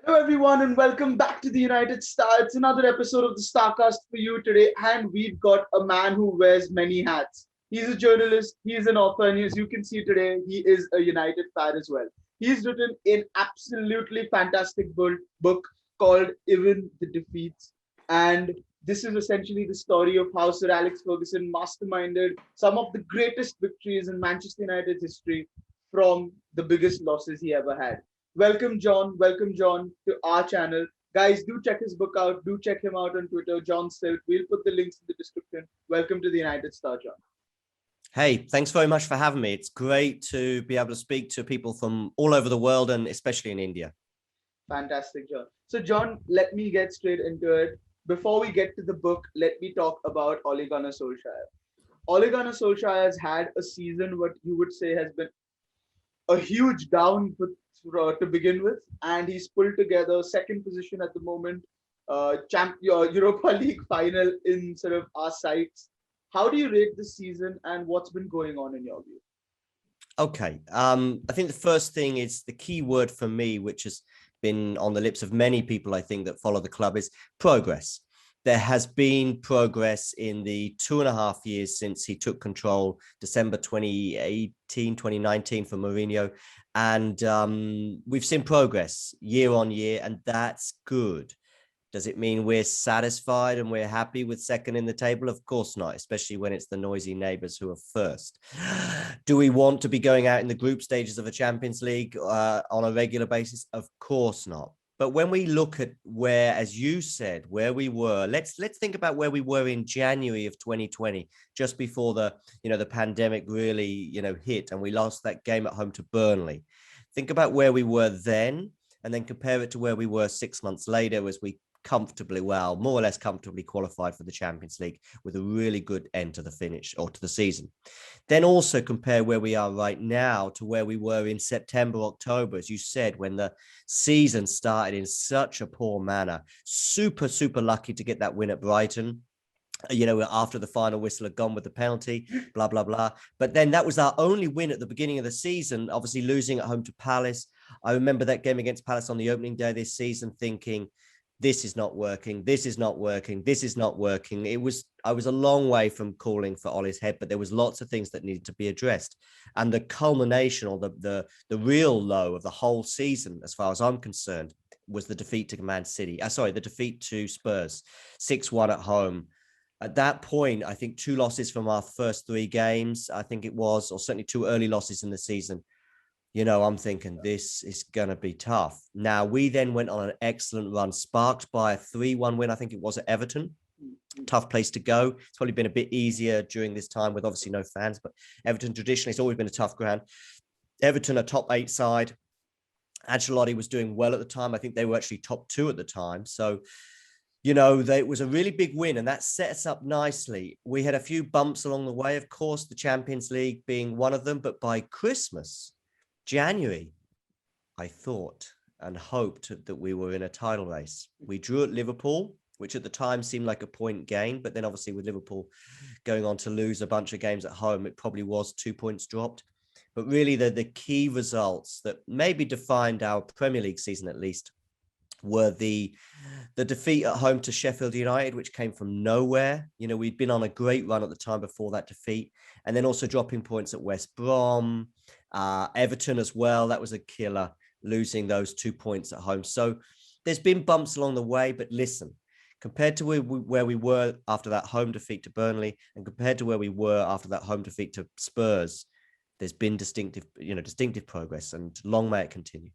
Hello, everyone, and welcome back to the United Star. It's another episode of the Starcast for you today, and we've got a man who wears many hats. He's a journalist, he's an author, and as you can see today, he is a United fan as well. He's written an absolutely fantastic book called Even the Defeats, and this is essentially the story of how Sir Alex Ferguson masterminded some of the greatest victories in Manchester United's history from the biggest losses he ever had. Welcome, John. Welcome, John, to our channel. Guys, do check his book out. Do check him out on Twitter, John Silk. We'll put the links in the description. Welcome to the United Star, John. Hey, thanks very much for having me. It's great to be able to speak to people from all over the world and especially in India. Fantastic, John. So, John, let me get straight into it. Before we get to the book, let me talk about Ole Gunnar Solskjaer. Ole Gunnar Solskjaer has had a season what you would say has been a huge down to begin with, and he's pulled together second position at the moment, Europa League final in sort of our sights. How do you rate this season, and what's been going on in your view? Okay. I think the first thing is the key word for me, which has been on the lips of many people, I think, that follow the club, is progress. There has been progress in the 2.5 years since he took control, December 2018, 2019 for Mourinho. And we've seen progress year on year, and that's good. Does it mean we're satisfied and we're happy with second in the table? Of course not, especially when it's the noisy neighbours who are first. Do we want to be going out in the group stages of a Champions League on a regular basis? Of course not. But when we look at where, as you said, where we were, let's think about where we were in January of 2020, just before the pandemic really, hit, and we lost that game at home to Burnley. Think about where we were then, and then compare it to where we were 6 months later as we more or less comfortably qualified for the Champions League with a really good end to the finish or to the season. Then also compare where we are right now to where we were in September, October, as you said, when the season started in such a poor manner. Super, super lucky to get that win at Brighton, after the final whistle had gone with the penalty, blah, blah, blah. But then that was our only win at the beginning of the season, obviously losing at home to Palace. I remember that game against Palace on the opening day this season thinking, this is not working. This is not working. This is not working. I was a long way from calling for Ollie's head, but there was lots of things that needed to be addressed. And the culmination or the real low of the whole season, as far as I'm concerned, was the defeat to Man City. The defeat to Spurs, 6-1 at home. At that point, I think 2 losses from our first 3 games, I think it was, or certainly 2 early losses in the season. I'm thinking this is going to be tough. Now, we then went on an excellent run, sparked by a 3-1 win, I think it was at Everton. Tough place to go. It's probably been a bit easier during this time with obviously no fans, but Everton traditionally has always been a tough ground. Everton, a top 8 side. Ancelotti was doing well at the time. I think they were actually top 2 at the time. So, it was a really big win, and that set us up nicely. We had a few bumps along the way, of course, the Champions League being one of them, but by Christmas, January, I thought and hoped that we were in a title race. We drew at Liverpool, which at the time seemed like a point gain, but then obviously with Liverpool going on to lose a bunch of games at home, it probably was 2 points dropped. But really the key results that maybe defined our Premier League season at least were the defeat at home to Sheffield United, which came from nowhere. We'd been on a great run at the time before that defeat, and then also dropping points at West Brom, Everton as well. That was a killer, losing those 2 points at home. So there's been bumps along the way, but listen, compared to where we were after that home defeat to Burnley, and compared to where we were after that home defeat to Spurs, there's been distinctive progress, and long may it continue.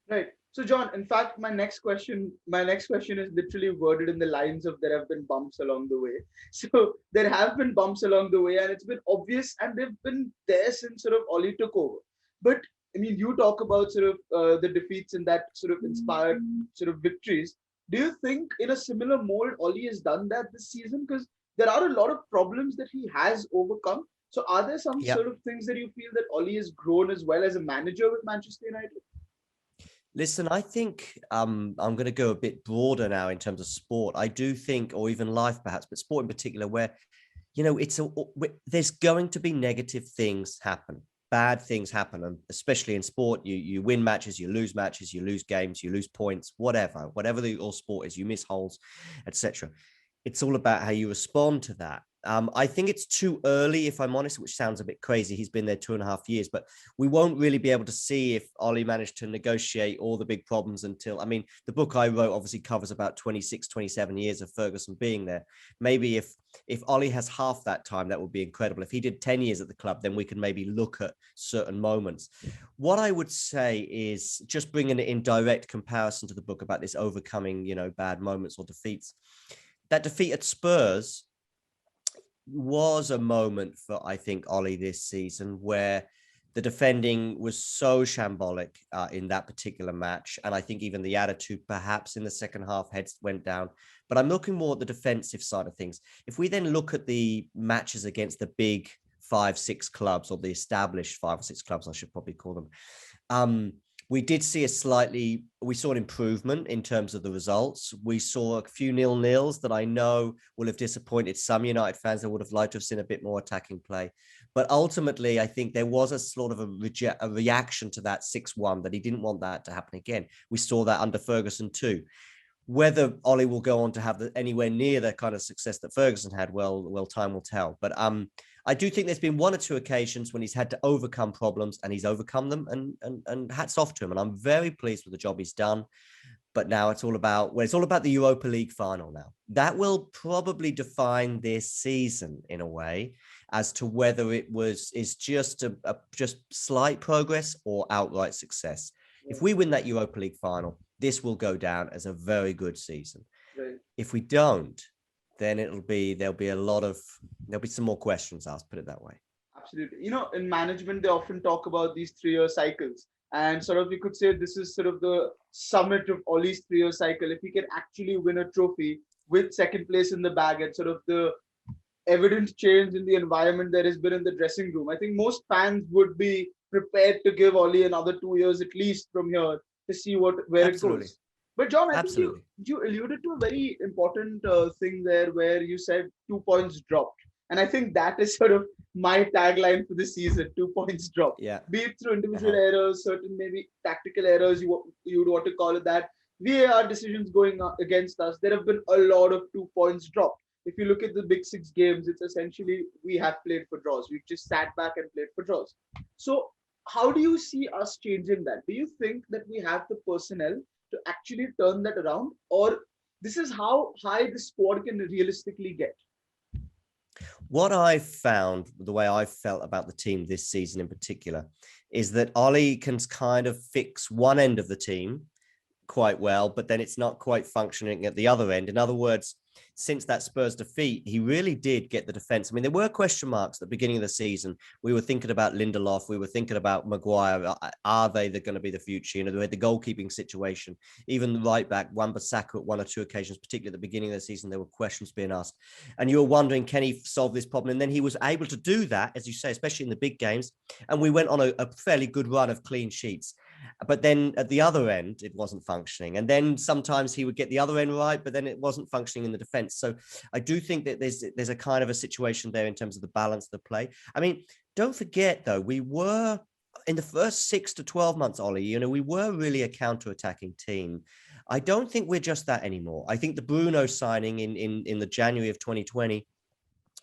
Right. So, John, in fact, my next question is literally worded in the lines of there have been bumps along the way. So there have been bumps along the way, and it's been obvious, and they've been there since sort of Ollie took over. But I mean, you talk about sort of the defeats and that sort of inspired sort of victories. Do you think in a similar mold, Ollie has done that this season? Because there are a lot of problems that he has overcome. So, are there some Yeah. sort of things that you feel that Ollie has grown as well as a manager with Manchester United? Listen, I think I'm going to go a bit broader now in terms of sport. I do think, or even life perhaps, but sport in particular, where there's going to be negative things happen. bad things happen, and especially in sport, you win matches, you lose games, you lose points, whatever your sport is, you miss holes, etc. It's all about how you respond to that. I think it's too early, if I'm honest, which sounds a bit crazy. He's been there 2.5 years, but we won't really be able to see if Ole managed to negotiate all the big problems until, I mean, the book I wrote obviously covers about 26, 27 years of Ferguson being there. Maybe if Ole has half that time, that would be incredible. If he did 10 years at the club, then we can maybe look at certain moments. What I would say is, just bringing it in direct comparison to the book about this overcoming, bad moments or defeats. That defeat at Spurs was a moment for, I think, Ole this season, where the defending was so shambolic in that particular match. And I think even the attitude, perhaps in the second half, heads went down. But I'm looking more at the defensive side of things. If we then look at the matches against the big 5-6 clubs, or the established 5 or 6 clubs, I should probably call them, we did see we saw an improvement in terms of the results. We saw a few 0-0s that I know will have disappointed some United fans that would have liked to have seen a bit more attacking play. But ultimately, I think there was a sort of a reaction to that 6-1, that he didn't want that to happen again. We saw that under Ferguson too. Whether Ole will go on to have anywhere near the kind of success that Ferguson had, well, time will tell. But I do think there's been 1 or 2 occasions when he's had to overcome problems, and he's overcome them, and hats off to him. And I'm very pleased with the job he's done. But now it's all about the Europa League final now. That will probably define this season in a way, as to whether is just just slight progress or outright success. If we win that Europa League final, this will go down as a very good season. Right. If we don't, then there'll be some more questions asked, put it that way. Absolutely. In management, they often talk about these 3-year cycles. And sort of, you could say this is sort of the summit of Ole's 3-year cycle. If he can actually win a trophy with second place in the bag, and sort of the evident change in the environment there has been in the dressing room, I think most fans would be prepared to give Ole another 2 years at least from here to see where Absolutely. it goes. But John, I Absolutely. think you alluded to a very important thing there, where you said 2 points dropped. And I think that is sort of my tagline for this season: 2 points dropped. Yeah. Be it through individual errors, certain maybe tactical errors, you would want to call it that, VAR decisions going against us. There have been a lot of 2 points dropped. If you look at the big 6 games, it's essentially we have played for draws. We've just sat back and played for draws. So how do you see us changing that? Do you think that we have the personnel to actually turn that around, or this is how high the squad can realistically get? What I found, the way I felt about the team this season in particular, is that Ole can kind of fix one end of the team quite well, but then it's not quite functioning at the other end. In other words, since that Spurs defeat, he really did get the defense. I mean, there were question marks at the beginning of the season. We were thinking about Lindelof. We were thinking about Maguire. Are they going to be the future? We had the goalkeeping situation. Even the right back, Wan-Bissaka, at 1 or 2 occasions, particularly at the beginning of the season, there were questions being asked. And you were wondering, can he solve this problem? And then he was able to do that, as you say, especially in the big games. And we went on a fairly good run of clean sheets. But then at the other end, it wasn't functioning. And then sometimes he would get the other end right, but then it wasn't functioning in the defense. So I do think that there's a kind of a situation there in terms of the balance of the play. I mean, don't forget, though, we were in the first 6 to 12 months, Ole, we were really a counter-attacking team. I don't think we're just that anymore. I think the Bruno signing in the January of 2020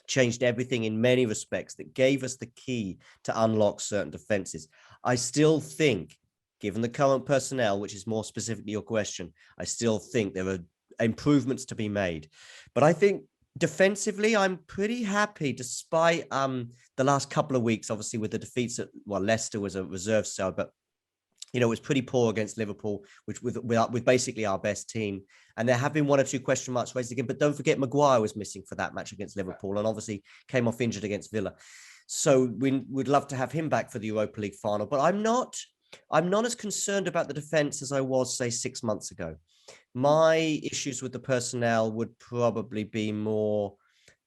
changed everything in many respects, that gave us the key to unlock certain defenses. I still think, given the current personnel, which is more specifically your question, I still think there are improvements to be made. But I think defensively, I'm pretty happy, despite the last couple of weeks, obviously with the defeats at, Leicester was a reserve cell, but it was pretty poor against Liverpool, which with basically our best team. And there have been 1 or 2 question marks raised again. But don't forget, Maguire was missing for that match against Liverpool, and obviously came off injured against Villa. So we'd love to have him back for the Europa League final. But I'm not as concerned about the defense as I was, say, 6 months ago. My issues with the personnel would probably be more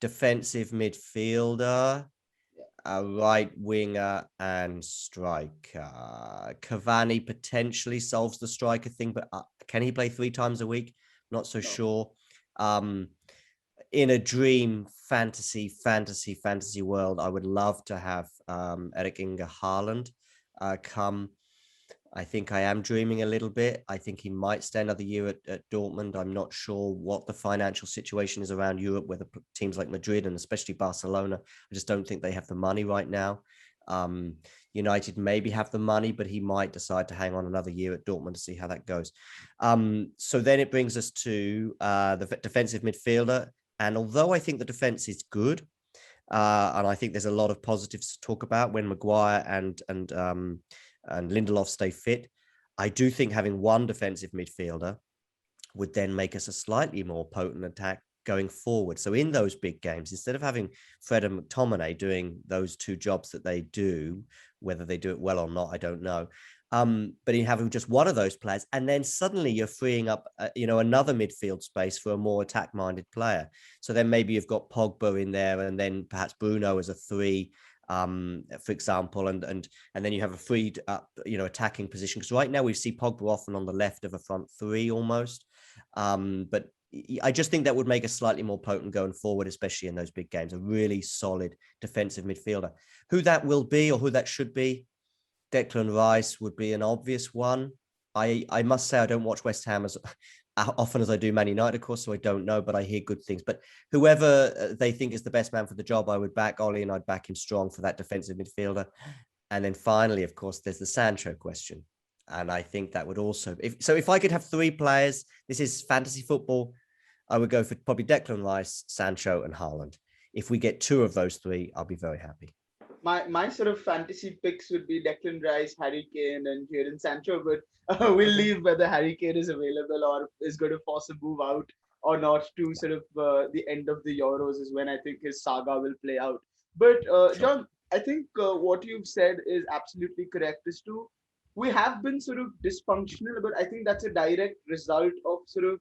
defensive midfielder, a right winger, and striker. Cavani potentially solves the striker thing, but can he play 3 times a week? Not so sure. in a dream fantasy world, I would love to have Erik Inge Haaland come. I think I am dreaming a little bit. I think he might stay another year at Dortmund. I'm not sure what the financial situation is around Europe, whether teams like Madrid and especially Barcelona, I just don't think they have the money right now. United maybe have the money, but he might decide to hang on another year at Dortmund to see how that goes. So then it brings us to the defensive midfielder. And although I think the defense is good, and I think there's a lot of positives to talk about when Maguire and Lindelof stay fit, I do think having one defensive midfielder would then make us a slightly more potent attack going forward. So in those big games, instead of having Fred and McTominay doing those two jobs that they do, whether they do it well or not, I don't know. But in having just one of those players, and then suddenly you're freeing up, another midfield space for a more attack-minded player. So then maybe you've got Pogba in there, and then perhaps Bruno as a 3, for example, and then you have a freed up, attacking position. Because right now we see Pogba often on the left of a front 3 almost. But I just think that would make us slightly more potent going forward, especially in those big games. A really solid defensive midfielder. Who that will be or who that should be, Declan Rice would be an obvious one. I must say I don't watch West Ham as often as I do Man United, of course, so I don't know, but I hear good things. But whoever they think is the best man for the job, I would back Ole, and I'd back him strong for that defensive midfielder. And then finally, of course, there's the Sancho question. And I think that would also, if I could have 3 players, this is fantasy football, I would go for probably Declan Rice, Sancho, and Haaland. If we get 2 of those 3, I'll be very happy. My sort of fantasy picks would be Declan Rice, Harry Kane, and Jadon Sancho, but we'll leave whether Harry Kane is available or is going to force a move out or not to sort of the end of the Euros is when I think his saga will play out. But Sure. John, I think what you've said is absolutely correct. Is to we have been sort of dysfunctional, but I think that's a direct result of sort of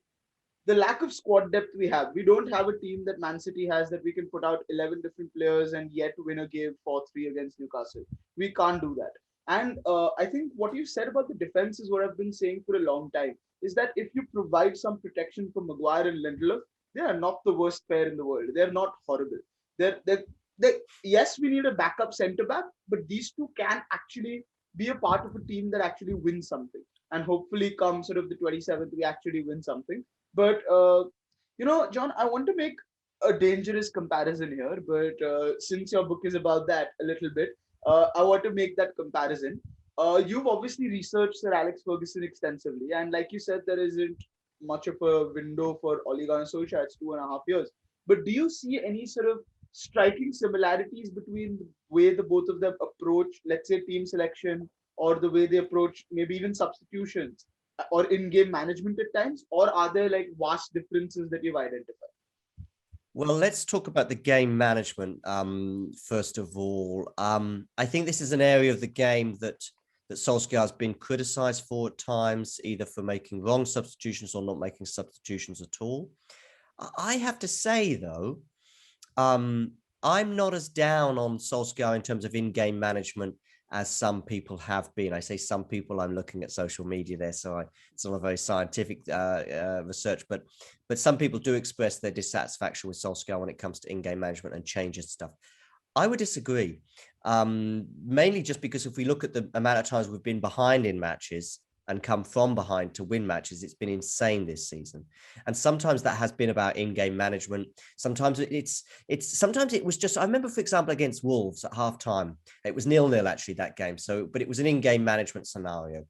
the lack of squad depth we have. We don't have a team that Man City has that we can put out 11 different players and yet win a game 4-3 against Newcastle. We can't do that. And I think what you said about the defense is what I've been saying for a long time, is that if you provide some protection for Maguire and Lindelof, they are not the worst pair in the world. They're not horrible. They're yes, we need a backup centre back, but these two can actually be a part of a team that actually wins something. And hopefully come sort of the 27th, we actually win something. But John, I want to make a dangerous comparison here. But since your book is about that a little bit, I want to make that comparison. You've obviously researched Sir Alex Ferguson extensively, and like you said, there isn't much of a window for Ole and Sir. It's 2.5 years. But do you see any sort of striking similarities between the way the both of them approach, let's say, team selection, or the way they approach maybe even substitutions or in-game management at times, or are there like vast differences that you've identified? Well, let's talk about the game management first of all. I think this is an area of the game that Solskjaer has been criticised for at times, either for making wrong substitutions or not making substitutions at all. I have to say, though, I'm not as down on Solskjaer in terms of in-game management as some people have been. I say some people, I'm looking at social media there, so it's not a very scientific research, but some people do express their dissatisfaction with Solskjaer when it comes to in-game management and changes stuff. I would disagree, mainly just because if we look at the amount of times we've been behind in matches and come from behind to win matches, it's been insane this season. And sometimes that has been about in-game management. Sometimes sometimes it was just, I remember, for example, against Wolves at halftime, it was 0-0 actually that game. But it was an in-game management scenario.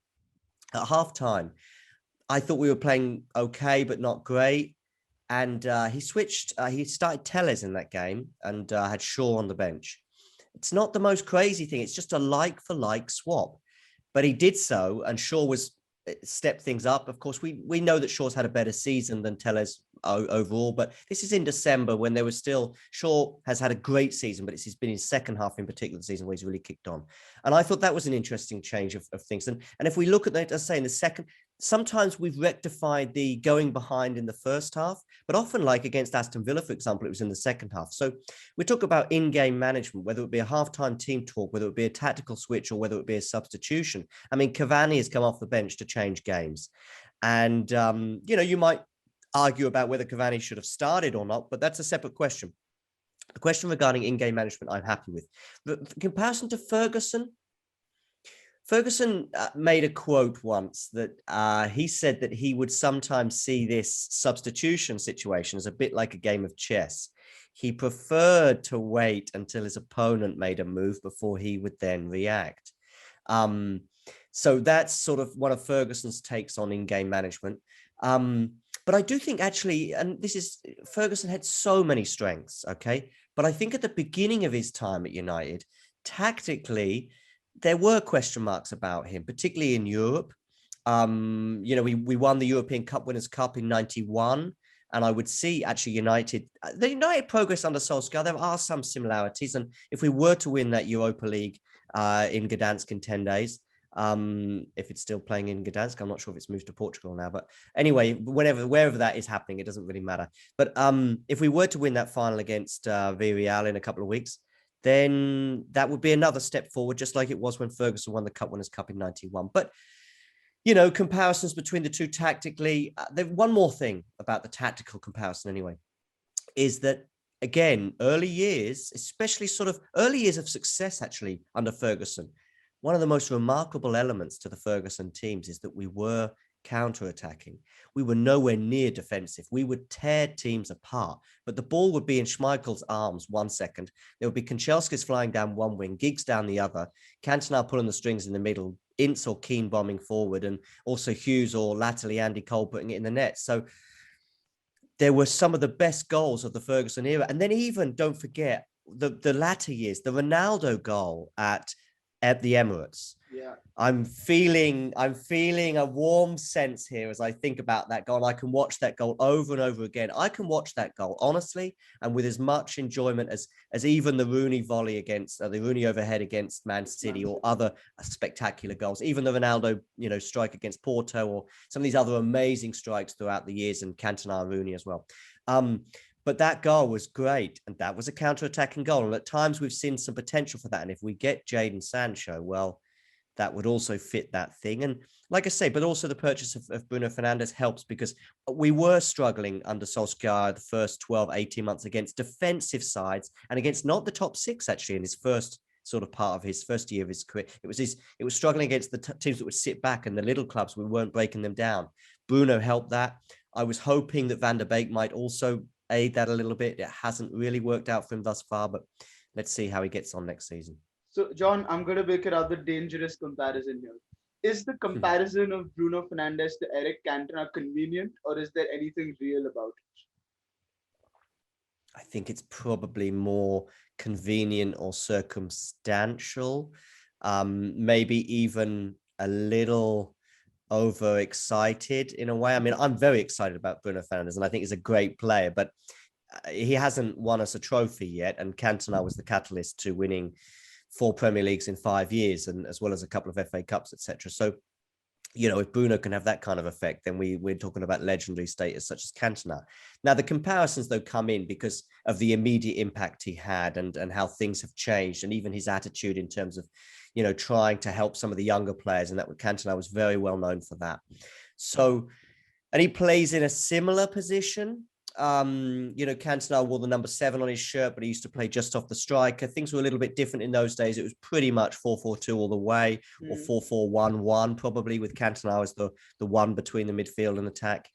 At halftime, I thought we were playing okay, but not great. And he started Telles in that game and had Shaw on the bench. It's not the most crazy thing. It's just a like for like swap. But he did so, and Shaw stepped things up. Of course, we know that Shaw's had a better season than Telles overall, but this is in December when there was still, Shaw has had a great season, but it's been his second half in particular the season where he's really kicked on. And I thought that was an interesting change of things. And if we look at that, as I say, in the second, sometimes we've rectified the going behind in the first half, but often, like against Aston Villa, for example, it was in the second half. So we talk about in-game management, whether it be a halftime team talk, whether it be a tactical switch, or whether it be a substitution. I mean, Cavani has come off the bench to change games. And, you might argue about whether Cavani should have started or not, but that's a separate question. The question regarding in-game management, I'm happy with. In comparison to Ferguson, made a quote once that he said that he would sometimes see this substitution situation as a bit like a game of chess. He preferred to wait until his opponent made a move before he would then react. So that's sort of one of Ferguson's takes on in-game management. But I do think actually, and Ferguson had so many strengths, okay? But I think at the beginning of his time at United, tactically, there were question marks about him, particularly in Europe. We won the European Cup Winners' Cup in '91. And I would see actually the United progress under Solskjaer, there are some similarities. And if we were to win that Europa League in Gdansk in 10 days, if it's still playing in Gdansk, I'm not sure if it's moved to Portugal now. But anyway, wherever that is happening, it doesn't really matter. But if we were to win that final against Villarreal in a couple of weeks, then that would be another step forward, just like it was when Ferguson won the Cup Winners' Cup in '91. But comparisons between the two tactically. One more thing about the tactical comparison anyway, is that, again, early years, especially sort of early years of success actually under Ferguson, one of the most remarkable elements to the Ferguson teams is that we were counter-attacking. We were nowhere near defensive. We would tear teams apart, but the ball would be in Schmeichel's arms 1 second. There would be Kanchelskis flying down one wing, Giggs down the other, Cantona pulling the strings in the middle, Ince or Keane bombing forward, and also Hughes or latterly Andy Cole putting it in the net. So there were some of the best goals of the Ferguson era. And then even, don't forget, the latter years, the Ronaldo goal at the Emirates. Yeah. I'm feeling a warm sense here as I think about that goal. I can watch that goal over and over again. I can watch that goal honestly and with as much enjoyment as even the Rooney volley against the Rooney overhead against Man City or other spectacular goals. Even the Ronaldo, strike against Porto or some of these other amazing strikes throughout the years, and Cantona, Rooney as well. But that goal was great, and that was a counter-attacking goal. And at times we've seen some potential for that. And if we get Jadon Sancho, well, that would also fit that thing. And like I say, but also the purchase of Bruno Fernandes helps, because we were struggling under Solskjaer the first 12, 18 months against defensive sides and against not the top six, actually, in his first sort of part of his first year of his career. It was struggling against the teams that would sit back and the little clubs. We weren't breaking them down. Bruno helped that. I was hoping that Van der Beek might also aid that a little bit. It hasn't really worked out for him thus far, but let's see how he gets on next season. So, John, I'm going to make a rather dangerous comparison here. Is the comparison of Bruno Fernandes to Eric Cantona convenient, or is there anything real about it? I think it's probably more convenient or circumstantial, maybe even a little overexcited in a way. I mean, I'm very excited about Bruno Fernandes, and I think he's a great player, but he hasn't won us a trophy yet. And Cantona was the catalyst to winning 4 Premier Leagues in 5 years, and as well as a couple of FA Cups, etc. So, if Bruno can have that kind of effect, then we're talking about legendary status such as Cantona. Now, the comparisons, though, come in because of the immediate impact he had and how things have changed, and even his attitude in terms of, trying to help some of the younger players. And that Cantona was very well known for that. So, and he plays in a similar position. Cantona wore the number 7 on his shirt, but he used to play just off the striker. Things were a little bit different in those days. It was pretty much 4-4-2 all the way, or 4-4-1-1 probably, with Cantona as the one between the midfield and attack.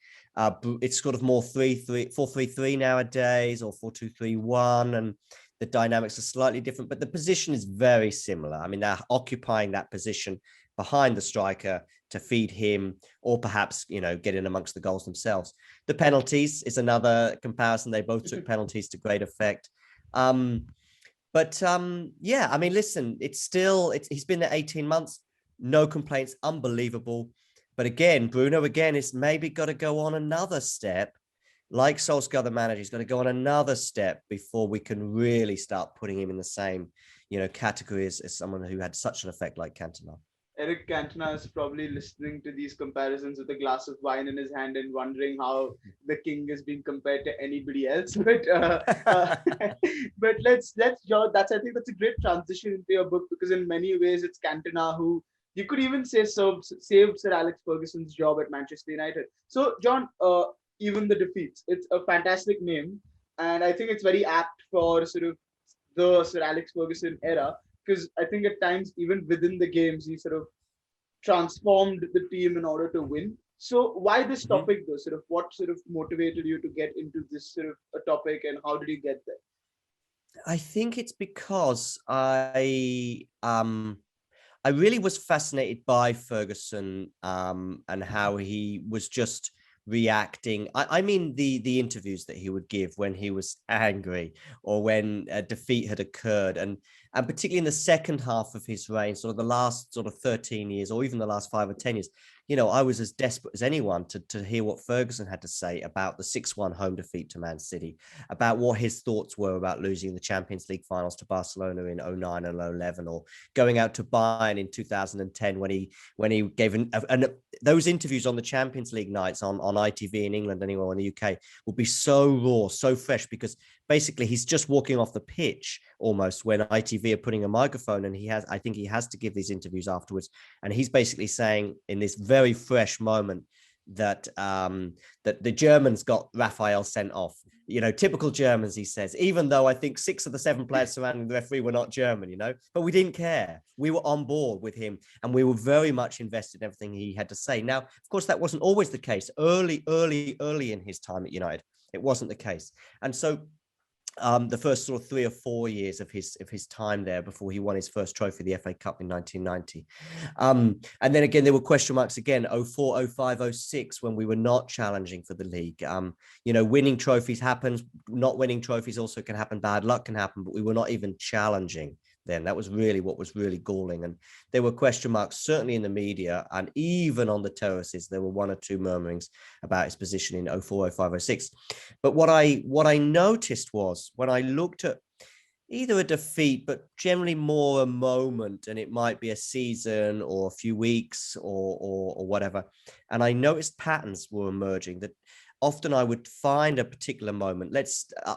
It's sort of more 4-3-3 nowadays, or 4-2-3-1, and the dynamics are slightly different, but the position is very similar. I mean, they're occupying that position behind the striker to feed him, or perhaps, get in amongst the goals themselves. The penalties is another comparison. They both took penalties to great effect. Yeah, I mean, listen, he's been there 18 months, no complaints, unbelievable. But again, Bruno, is maybe got to go on another step. Like Solskjaer, the manager, he's got to go on another step before we can really start putting him in the same, category as someone who had such an effect like Cantona. Eric Cantona is probably listening to these comparisons with a glass of wine in his hand and wondering how the king is being compared to anybody else. But let's John, I think that's a great transition into your book, because in many ways it's Cantona who you could even say saved Sir Alex Ferguson's job at Manchester United. So, John, even the defeats. It's a fantastic name, and I think it's very apt for sort of the Sir Alex Ferguson era, because I think at times even within the games he sort of transformed the team in order to win. So why this Mhm. topic though? Sort of what sort of motivated you to get into this sort of a topic, and how did you get there? I think it's because I really was fascinated by Ferguson and how he was just reacting. I mean the interviews that he would give when he was angry or when a defeat had occurred, and particularly in the second half of his reign, sort of the last sort of 13 years or even the last 5 or 10 years. I was as desperate as anyone to hear what Ferguson had to say about the 6-1 home defeat to Man City, about what his thoughts were about losing the Champions League finals to Barcelona in 09 and 11, or going out to Bayern in 2010 when he gave those interviews on the Champions League nights on ITV in England, anywhere in the UK, will be so raw, so fresh, because basically he's just walking off the pitch almost when ITV are putting a microphone, and I think he has to give these interviews afterwards, and he's basically saying in this very fresh moment that that the Germans got Raphael sent off. Typical Germans, he says, even though I think 6 of the 7 players surrounding the referee were not German, but we didn't care. We were on board with him, and we were very much invested in everything he had to say. Now, of course, that wasn't always the case. Early in his time at United, it wasn't the case. And so the first sort of 3 or 4 years of his time there before he won his first trophy, the FA Cup in 1990. And then again, there were question marks again, 04, 05, 06, when we were not challenging for the league. Winning trophies happens, not winning trophies also can happen, bad luck can happen, but we were not even challenging then. That was really what was really galling. And there were question marks, certainly in the media, and even on the terraces, there were 1 or 2 murmurings about his position in 04, 05, 06. But what I noticed was when I looked at either a defeat, but generally more a moment, and it might be a season or a few weeks or whatever, and I noticed patterns were emerging that often I would find a particular moment.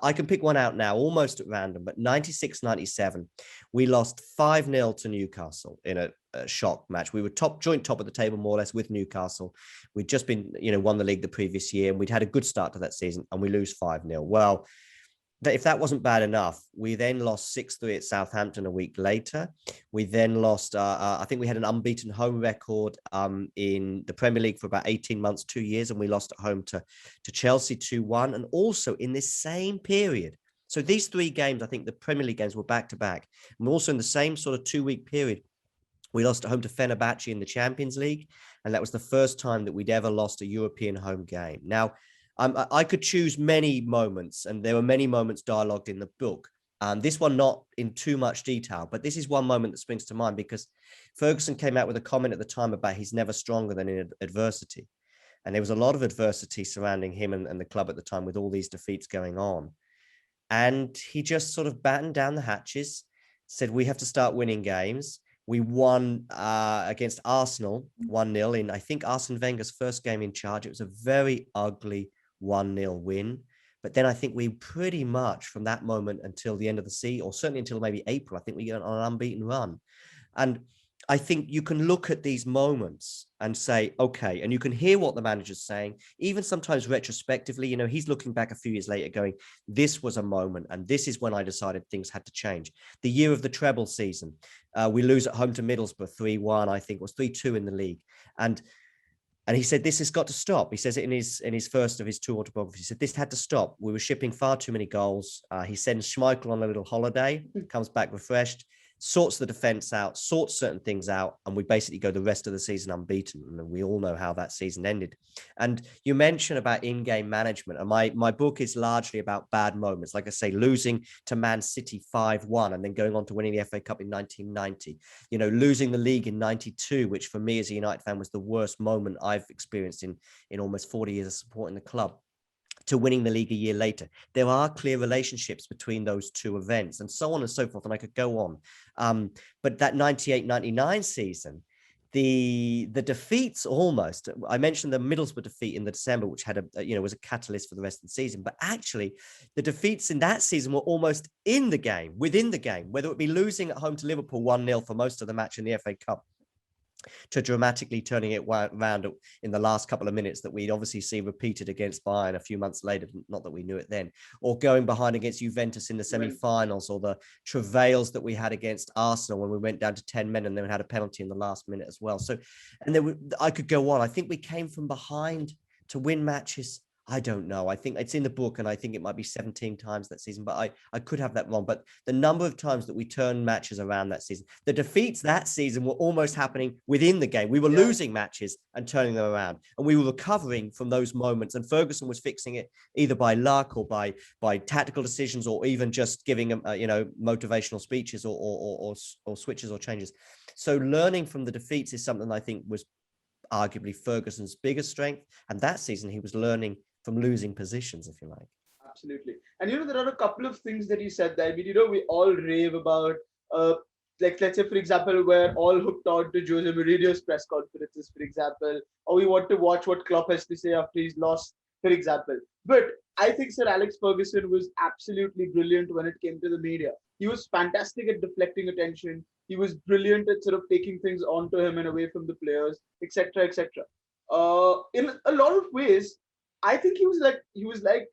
I can pick one out now almost at random, but 96-97, we lost 5-0 to Newcastle in a shock match. We were joint top of the table, more or less, with Newcastle. We'd just been, won the league the previous year, and we'd had a good start to that season, and we lose 5-0. Well, if that wasn't bad enough, we then lost 6-3 at Southampton a week later. We then lost, I think we had an unbeaten home record in the Premier League for about 18 months, 2 years, and we lost at home to Chelsea 2-1. And also in this same period, so these 3 games, I think the Premier League games were back-to-back. And also in the same sort of 2-week period, we lost at home to Fenerbahce in the Champions League, and that was the first time that we'd ever lost a European home game. Now, I could choose many moments, and there were many moments dialogued in the book. This one not in too much detail, but this is one moment that springs to mind because Ferguson came out with a comment at the time about he's never stronger than in adversity. And there was a lot of adversity surrounding him and the club at the time with all these defeats going on. And he just sort of battened down the hatches, said, we have to start winning games. We won against Arsenal 1-0 in, I think, Arsene Wenger's first game in charge. It was a very ugly 1-0 win. But then I think we pretty much from that moment until the end of the season, or certainly until maybe April, I think we get on an unbeaten run. And I think you can look at these moments and say, okay, and you can hear what the manager's saying, even sometimes retrospectively, he's looking back a few years later going, this was a moment, and this is when I decided things had to change. The year of the treble season, we lose at home to Middlesbrough 3-1, I think it was 3-2 in the league. And he said, this has got to stop. He says it in his first of his 2 autobiographies. He said, this had to stop. We were shipping far too many goals. He sends Schmeichel on a little holiday, comes back refreshed, sorts the defense out, sorts certain things out, and we basically go the rest of the season unbeaten. And we all know how that season ended. And you mentioned about in-game management, and my book is largely about bad moments. Like I say, losing to Man City 5-1 and then going on to winning the FA Cup in 1990, losing the league in 92, which for me as a United fan was the worst moment I've experienced in almost 40 years of supporting the club, to winning the league a year later. There are clear relationships between those 2 events, and so on and so forth, and I could go on. But that 98-99 season, the defeats almost, I mentioned the Middlesbrough defeat in the December, which had was a catalyst for the rest of the season, but actually the defeats in that season were almost in the game, within the game, whether it be losing at home to Liverpool 1-0 for most of the match in the FA Cup, to dramatically turning it around in the last couple of minutes that we'd obviously see repeated against Bayern a few months later, not that we knew it then, or going behind against Juventus in the semi-finals, or the travails that we had against Arsenal when we went down to 10 men and then we had a penalty in the last minute as well. So, and then I could go on. I think we came from behind to win matches. I don't know. I think it's in the book, and I think it might be 17 times that season, but I could have that wrong. But the number of times that we turned matches around that season, the defeats that season were almost happening within the game. We were losing matches and turning them around, and we were recovering from those moments. And Ferguson was fixing it either by luck or by tactical decisions, or even just giving them, motivational speeches or switches or changes. So learning from the defeats is something I think was arguably Ferguson's biggest strength. And that season, he was learning from losing positions, if you like. Absolutely. And there are a couple of things that you said there. I mean, we all rave about, like, let's say, for example, we're all hooked on to Jose Mourinho's press conferences, for example, or we want to watch what Klopp has to say after he's lost, for example. But I think Sir Alex Ferguson was absolutely brilliant when it came to the media. He was fantastic at deflecting attention. He was brilliant at sort of taking things onto him and away from the players, etc., etc. In a lot of ways, I think he was like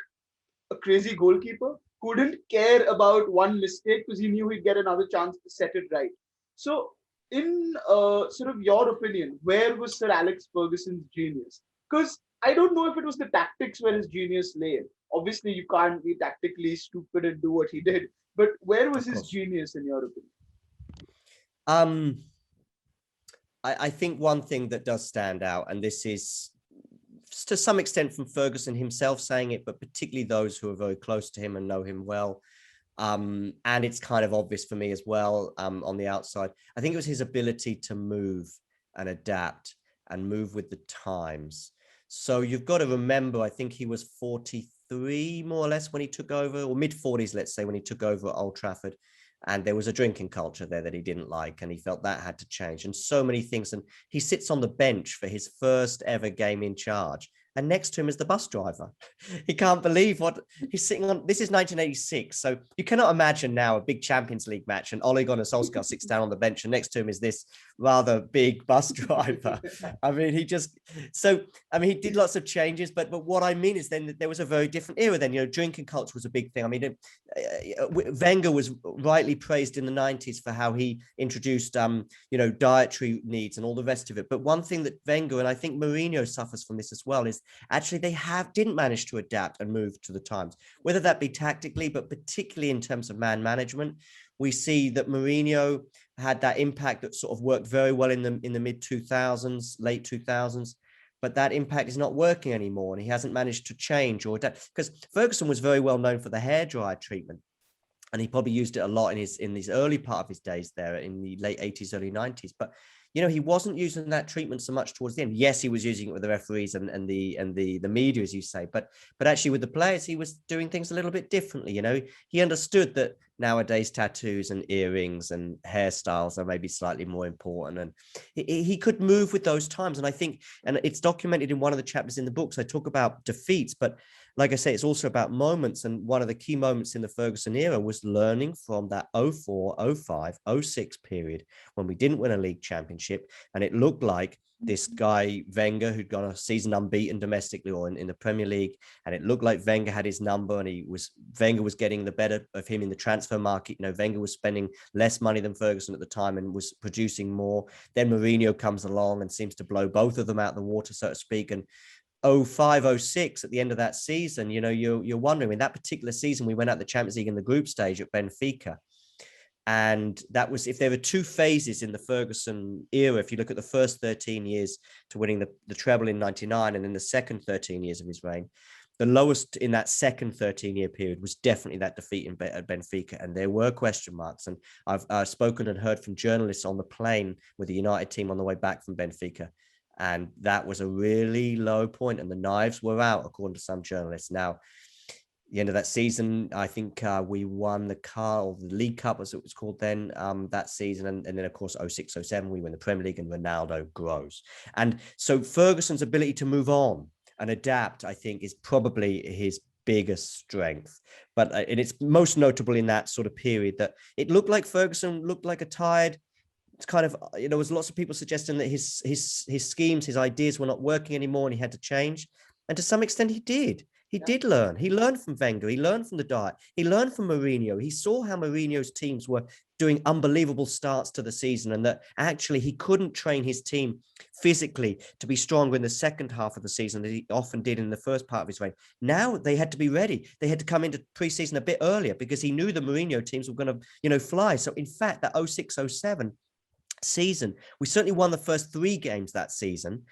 a crazy goalkeeper who didn't care about one mistake because he knew he'd get another chance to set it right. So, in sort of your opinion, where was Sir Alex Ferguson's genius? Because I don't know if it was the tactics where his genius lay. Obviously, you can't be tactically stupid and do what he did. But where was his genius, in your opinion? I think one thing that does stand out, and this is to some extent from Ferguson himself saying it, but particularly those who are very close to him and know him well. And it's kind of obvious for me as well on the outside. I think it was his ability to move and adapt and move with the times. So you've got to remember, I think he was 43 more or less when he took over, or mid-40s, let's say, when he took over at Old Trafford. And there was a drinking culture there that he didn't like, and he felt that had to change, and so many things. And he sits on the bench for his first ever game in charge, and next to him is the bus driver. He can't believe what he's sitting on. This is 1986, so you cannot imagine now a big Champions League match and Ole and Solskjaer sits down on the bench, and next to him is this rather big bus driver. I mean, he did lots of changes, but what I mean is then that there was a very different era then. Drinking culture was a big thing. I mean, Wenger was rightly praised in the 90s for how he introduced, dietary needs and all the rest of it. But one thing that Wenger, and I think Mourinho suffers from this as well, is actually they didn't manage to adapt and move to the times, whether that be tactically, but particularly in terms of man management. We see that Mourinho had that impact that sort of worked very well in the mid 2000s, late 2000s. But that impact is not working anymore, and he hasn't managed to change or adapt. Because Ferguson was very well known for the hairdryer treatment, and he probably used it a lot in his early part of his days there in the late 80s, early 90s. But he wasn't using that treatment so much towards the end. Yes, he was using it with the referees and the media, as you say, but actually with the players, he was doing things a little bit differently. He understood that nowadays tattoos and earrings and hairstyles are maybe slightly more important, and he could move with those times. And I think, and it's documented in one of the chapters in the books, I talk about defeats, but like I say, it's also about moments. And one of the key moments in the Ferguson era was learning from that 04, 05, 06 period when we didn't win a league championship. And it looked like this guy, Wenger, who'd gone a season unbeaten domestically or in the Premier League. And it looked like Wenger had his number, and Wenger was getting the better of him in the transfer market. Wenger was spending less money than Ferguson at the time and was producing more. Then Mourinho comes along and seems to blow both of them out of the water, so to speak. And 05, 06, at the end of that season, you're wondering, in that particular season, we went out the Champions League in the group stage at Benfica. And that was, if there were two phases in the Ferguson era, if you look at the first 13 years to winning the treble in 99, and then the second 13 years of his reign, the lowest in that second 13-year period was definitely that defeat at Benfica. And there were question marks. And I've spoken and heard from journalists on the plane with the United team on the way back from Benfica. And that was a really low point, and the knives were out, according to some journalists. Now, the end of that season, I think we won the League Cup, as it was called then, that season. And then, of course, 06, 07, we win the Premier League, and Ronaldo grows. And so Ferguson's ability to move on and adapt, I think, is probably his biggest strength. And it's most notable in that sort of period that it looked like Ferguson looked like a tired it's kind of, there was lots of people suggesting that his schemes, his ideas were not working anymore and he had to change. And to some extent he did. He did learn. He learned from Wenger. He learned from the diet. He learned from Mourinho. He saw how Mourinho's teams were doing unbelievable starts to the season, and that actually he couldn't train his team physically to be stronger in the second half of the season as he often did in the first part of his reign. Now they had to be ready. They had to come into preseason a bit earlier because he knew the Mourinho teams were going to, fly. So in fact, that 06-07 season, we certainly won the first 3 games that season,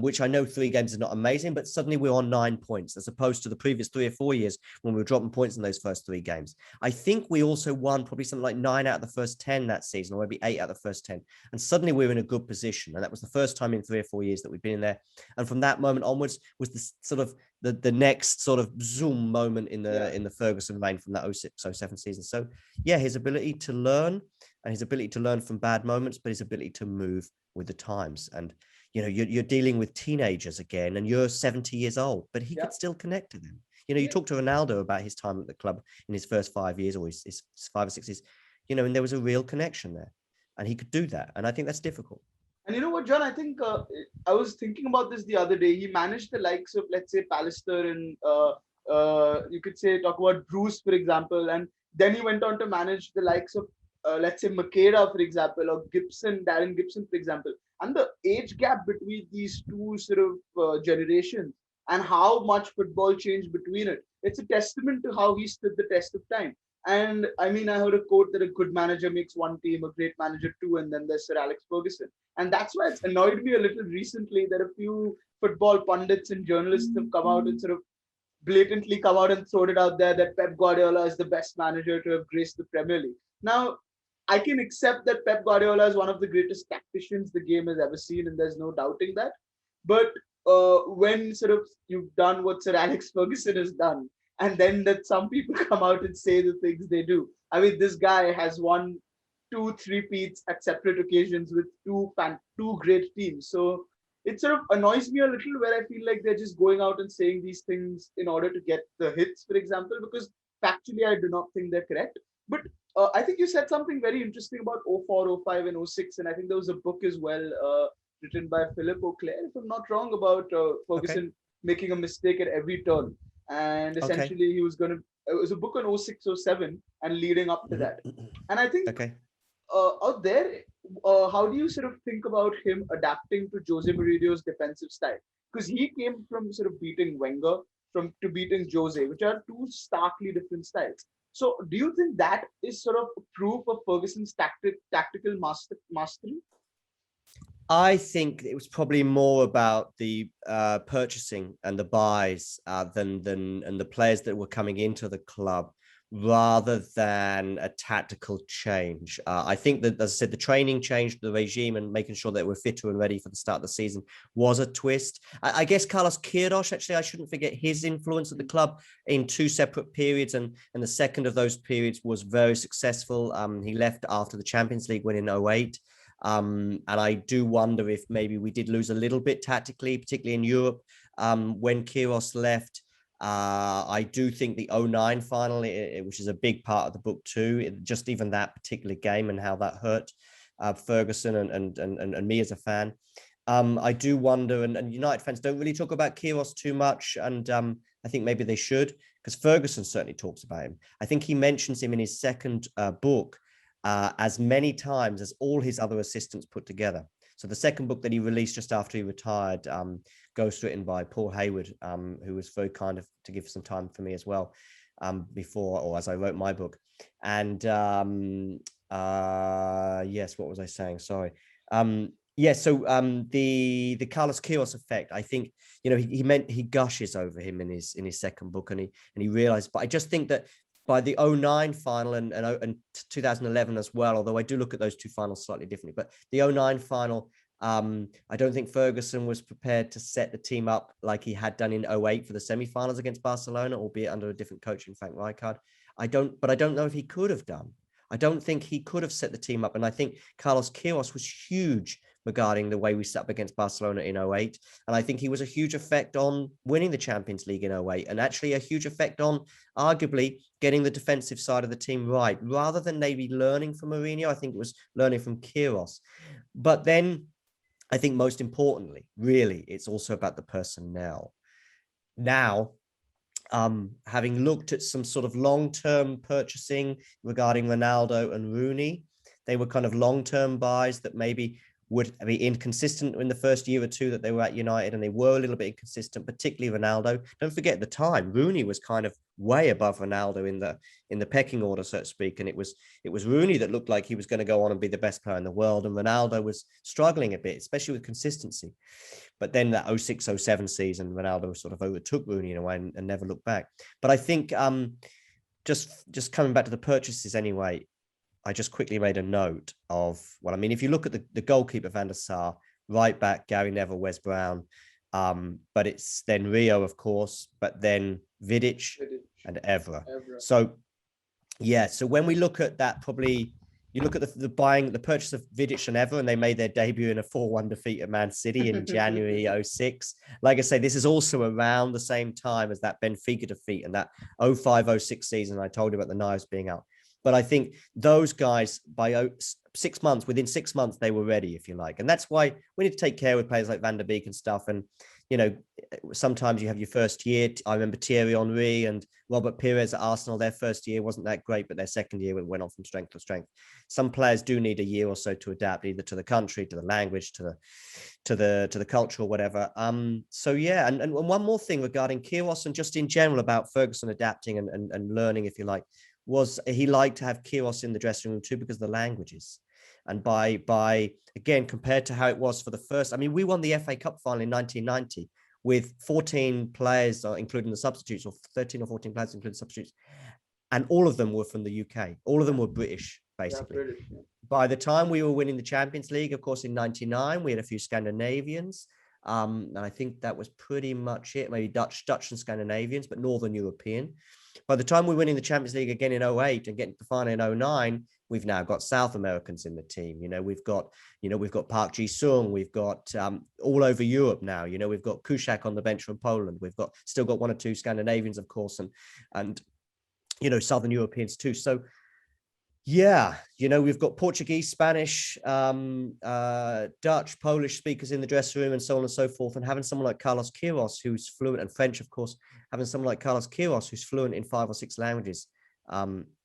which I know 3 games is not amazing, but suddenly we're on 9 points as opposed to the previous 3 or 4 years when we were dropping points in those first 3 games. I think we also won probably something like 9 out of the first 10 that season, or maybe 8 out of the first 10. And suddenly we were in a good position. And that was the first time in 3 or 4 years that we've been in there. And from that moment onwards was the sort of the next sort of zoom moment in the Ferguson reign from that 06-07 season. So yeah, his ability to learn, and his ability to learn from bad moments, but his ability to move with the times. And, you're dealing with teenagers again, and you're 70 years old, but he could still connect to them. You talk to Ronaldo about his time at the club in his first 5 years, or his 5 or 6 years, and there was a real connection there, and he could do that. And I think that's difficult. And you know what, John? I think I was thinking about this the other day. He managed the likes of, let's say, Pallister and you could say talk about Bruce, for example, and then he went on to manage the likes of let's say Makeda, for example, or Gibson, Darren Gibson, for example. And the age gap between these two sort of generations and how much football changed between it. It's a testament to how he stood the test of time. And I mean, I heard a quote that a good manager makes one team, a great manager two, and then there's Sir Alex Ferguson. And that's why it's annoyed me a little recently that a few football pundits and journalists have come out and sort of blatantly come out and thrown it out there that Pep Guardiola is the best manager to have graced the Premier League. Now, I can accept that Pep Guardiola is one of the greatest tacticians the game has ever seen, and there's no doubting that. But when sort of you've done what Sir Alex Ferguson has done, and then that some people come out and say the things they do. I mean, this guy has won 2 3-peats at separate occasions with two great teams. So it sort of annoys me a little where I feel like they're just going out and saying these things in order to get the hits, for example, because factually I do not think they're correct. But I think you said something very interesting about 04, 05, and 06, and I think there was a book as well written by Philip Auclair, if I'm not wrong, about Ferguson making a mistake at every turn. And essentially he was going to, it was a book on 06, 07 and leading up to that. And I think out there, how do you sort of think about him adapting to Jose Mourinho's defensive style? Because he came from sort of beating Wenger to beating Jose, which are 2 starkly different styles. So do you think that is sort of proof of Ferguson's tactical mastery? I think it was probably more about the purchasing and the buys than the players that were coming into the club, rather than a tactical change. I think that, as I said, the training changed, the regime, and making sure that we're fitter and ready for the start of the season was a twist. I guess Carlos Queiroz, actually, I shouldn't forget his influence at the club in 2 separate periods, and the second of those periods was very successful. He left after the Champions League win in 08. And I do wonder if maybe we did lose a little bit tactically, particularly in Europe, when Queiroz left. I do think the 09 final, which is a big part of the book too, just even that particular game and how that hurt Ferguson and me as a fan. I do wonder, and United fans don't really talk about Queiroz too much, and I think maybe they should, because Ferguson certainly talks about him. I think he mentions him in his second book as many times as all his other assistants put together. So the second book that he released just after he retired, ghostwritten by Paul Hayward, who was very kind of to give some time for me as well, before or as I wrote my book. And yes, what was I saying? Sorry. The Carlos Queiroz effect, I think, he gushes over him in his second book, and he realized, but I just think that by the 09 final and 2011 as well, although I do look at those 2 finals slightly differently, but the 09 final, I don't think Ferguson was prepared to set the team up like he had done in 08 for the semi-finals against Barcelona, albeit under a different coach in Frank Rijkaard. I don't know if he could have done. I don't think he could have set the team up. And I think Carlos Queiroz was huge regarding the way we set up against Barcelona in 08. And I think he was a huge effect on winning the Champions League in 08, and actually a huge effect on arguably getting the defensive side of the team right, rather than maybe learning from Mourinho. I think it was learning from Kyrgios. But then I think most importantly, really, it's also about the personnel. Now, having looked at some sort of long-term purchasing regarding Ronaldo and Rooney, they were kind of long-term buys that maybe would be inconsistent in the first year or two that they were at United, and they were a little bit inconsistent, particularly Ronaldo. Don't forget at the time, Rooney was kind of way above Ronaldo in the pecking order, so to speak. And it was Rooney that looked like he was going to go on and be the best player in the world, and Ronaldo was struggling a bit, especially with consistency. But then that 06-07 season, Ronaldo sort of overtook Rooney in a way and never looked back. But I think just coming back to the purchases anyway, I just quickly made a note of, well, I mean, if you look at the goalkeeper, Van der Sar, right back, Gary Neville, Wes Brown, but it's then Rio, of course, but then Vidic and Evra. So, yeah, so when we look at that, probably you look at the purchase of Vidic and Evra, and they made their debut in a 4-1 defeat at Man City in January 06. Like I say, this is also around the same time as that Benfica defeat and that 05-06 season I told you about the knives being out. But I think those guys, by 6 months, within 6 months, they were ready, if you like. And that's why we need to take care with players like Van der Beek and stuff. And, you know, sometimes you have your first year. I remember Thierry Henry and Robert Pires at Arsenal. Their first year wasn't that great, but their second year went on from strength to strength. Some players do need a year or so to adapt, either to the country, to the language, to the culture, or whatever. So yeah, and one more thing regarding Kyrgios and just in general about Ferguson adapting and learning, if you like, was he liked to have Kyrgios in the dressing room too because of the languages. And by again, compared to how it was for the first, I mean, we won the FA Cup final in 1990 with 14 players, including the substitutes, or 13 or 14 players, including substitutes. And all of them were from the UK. All of them were British, basically. Yeah, British, yeah. By the time we were winning the Champions League, of course, in 99, we had a few Scandinavians. And I think that was pretty much it. Maybe Dutch and Scandinavians, but Northern European. By the time we're winning the Champions League again in 08 and getting to the final in 09, we've now got South Americans in the team. You know, we've got Park Ji-sung. We've got all over Europe now. You know, we've got Kuszak on the bench from Poland. We've still got one or two Scandinavians, of course, and you know, Southern Europeans too. So yeah, you know, we've got Portuguese, Spanish, Dutch, Polish speakers in the dressing room and so on and so forth. And having someone like Carlos Queiroz, who's fluent, and French, of course, having someone like Carlos Queiroz, who's fluent in 5 or 6 languages,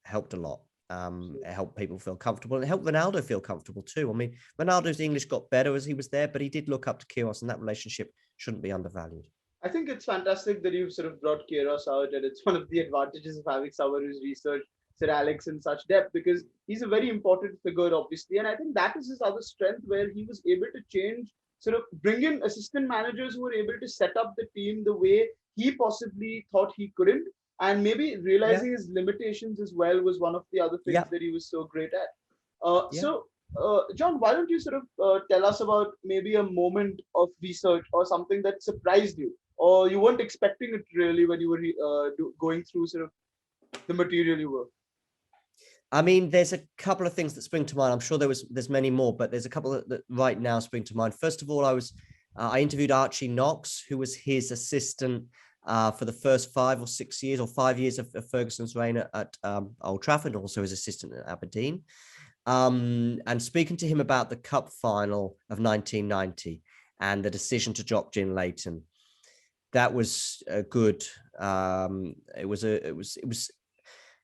helped a lot. It helped people feel comfortable, and it helped Ronaldo feel comfortable too. I mean, Ronaldo's English got better as he was there, but he did look up to Queiroz, and that relationship shouldn't be undervalued. I think it's fantastic that you've sort of brought Queiroz out, and it's one of the advantages of having someone who's researched Sir Alex in such depth, because he's a very important figure, obviously. And I think that is his other strength, where he was able to change, sort of bring in assistant managers who were able to set up the team the way he possibly thought he couldn't. And maybe realizing his limitations as well was one of the other things that he was so great at. So, John, why don't you sort of tell us about maybe a moment of research or something that surprised you, or you weren't expecting it really when you were going through sort of the material you were? I mean, there's a couple of things that spring to mind. I'm sure there's many more, but there's a couple that right now spring to mind. First of all, I interviewed Archie Knox, who was his assistant for the first 5 or 6 years, or 5 years of Ferguson's reign at Old Trafford, and also his assistant at Aberdeen. And speaking to him about the cup final of 1990 and the decision to drop Jim Leighton, that was a good. It was.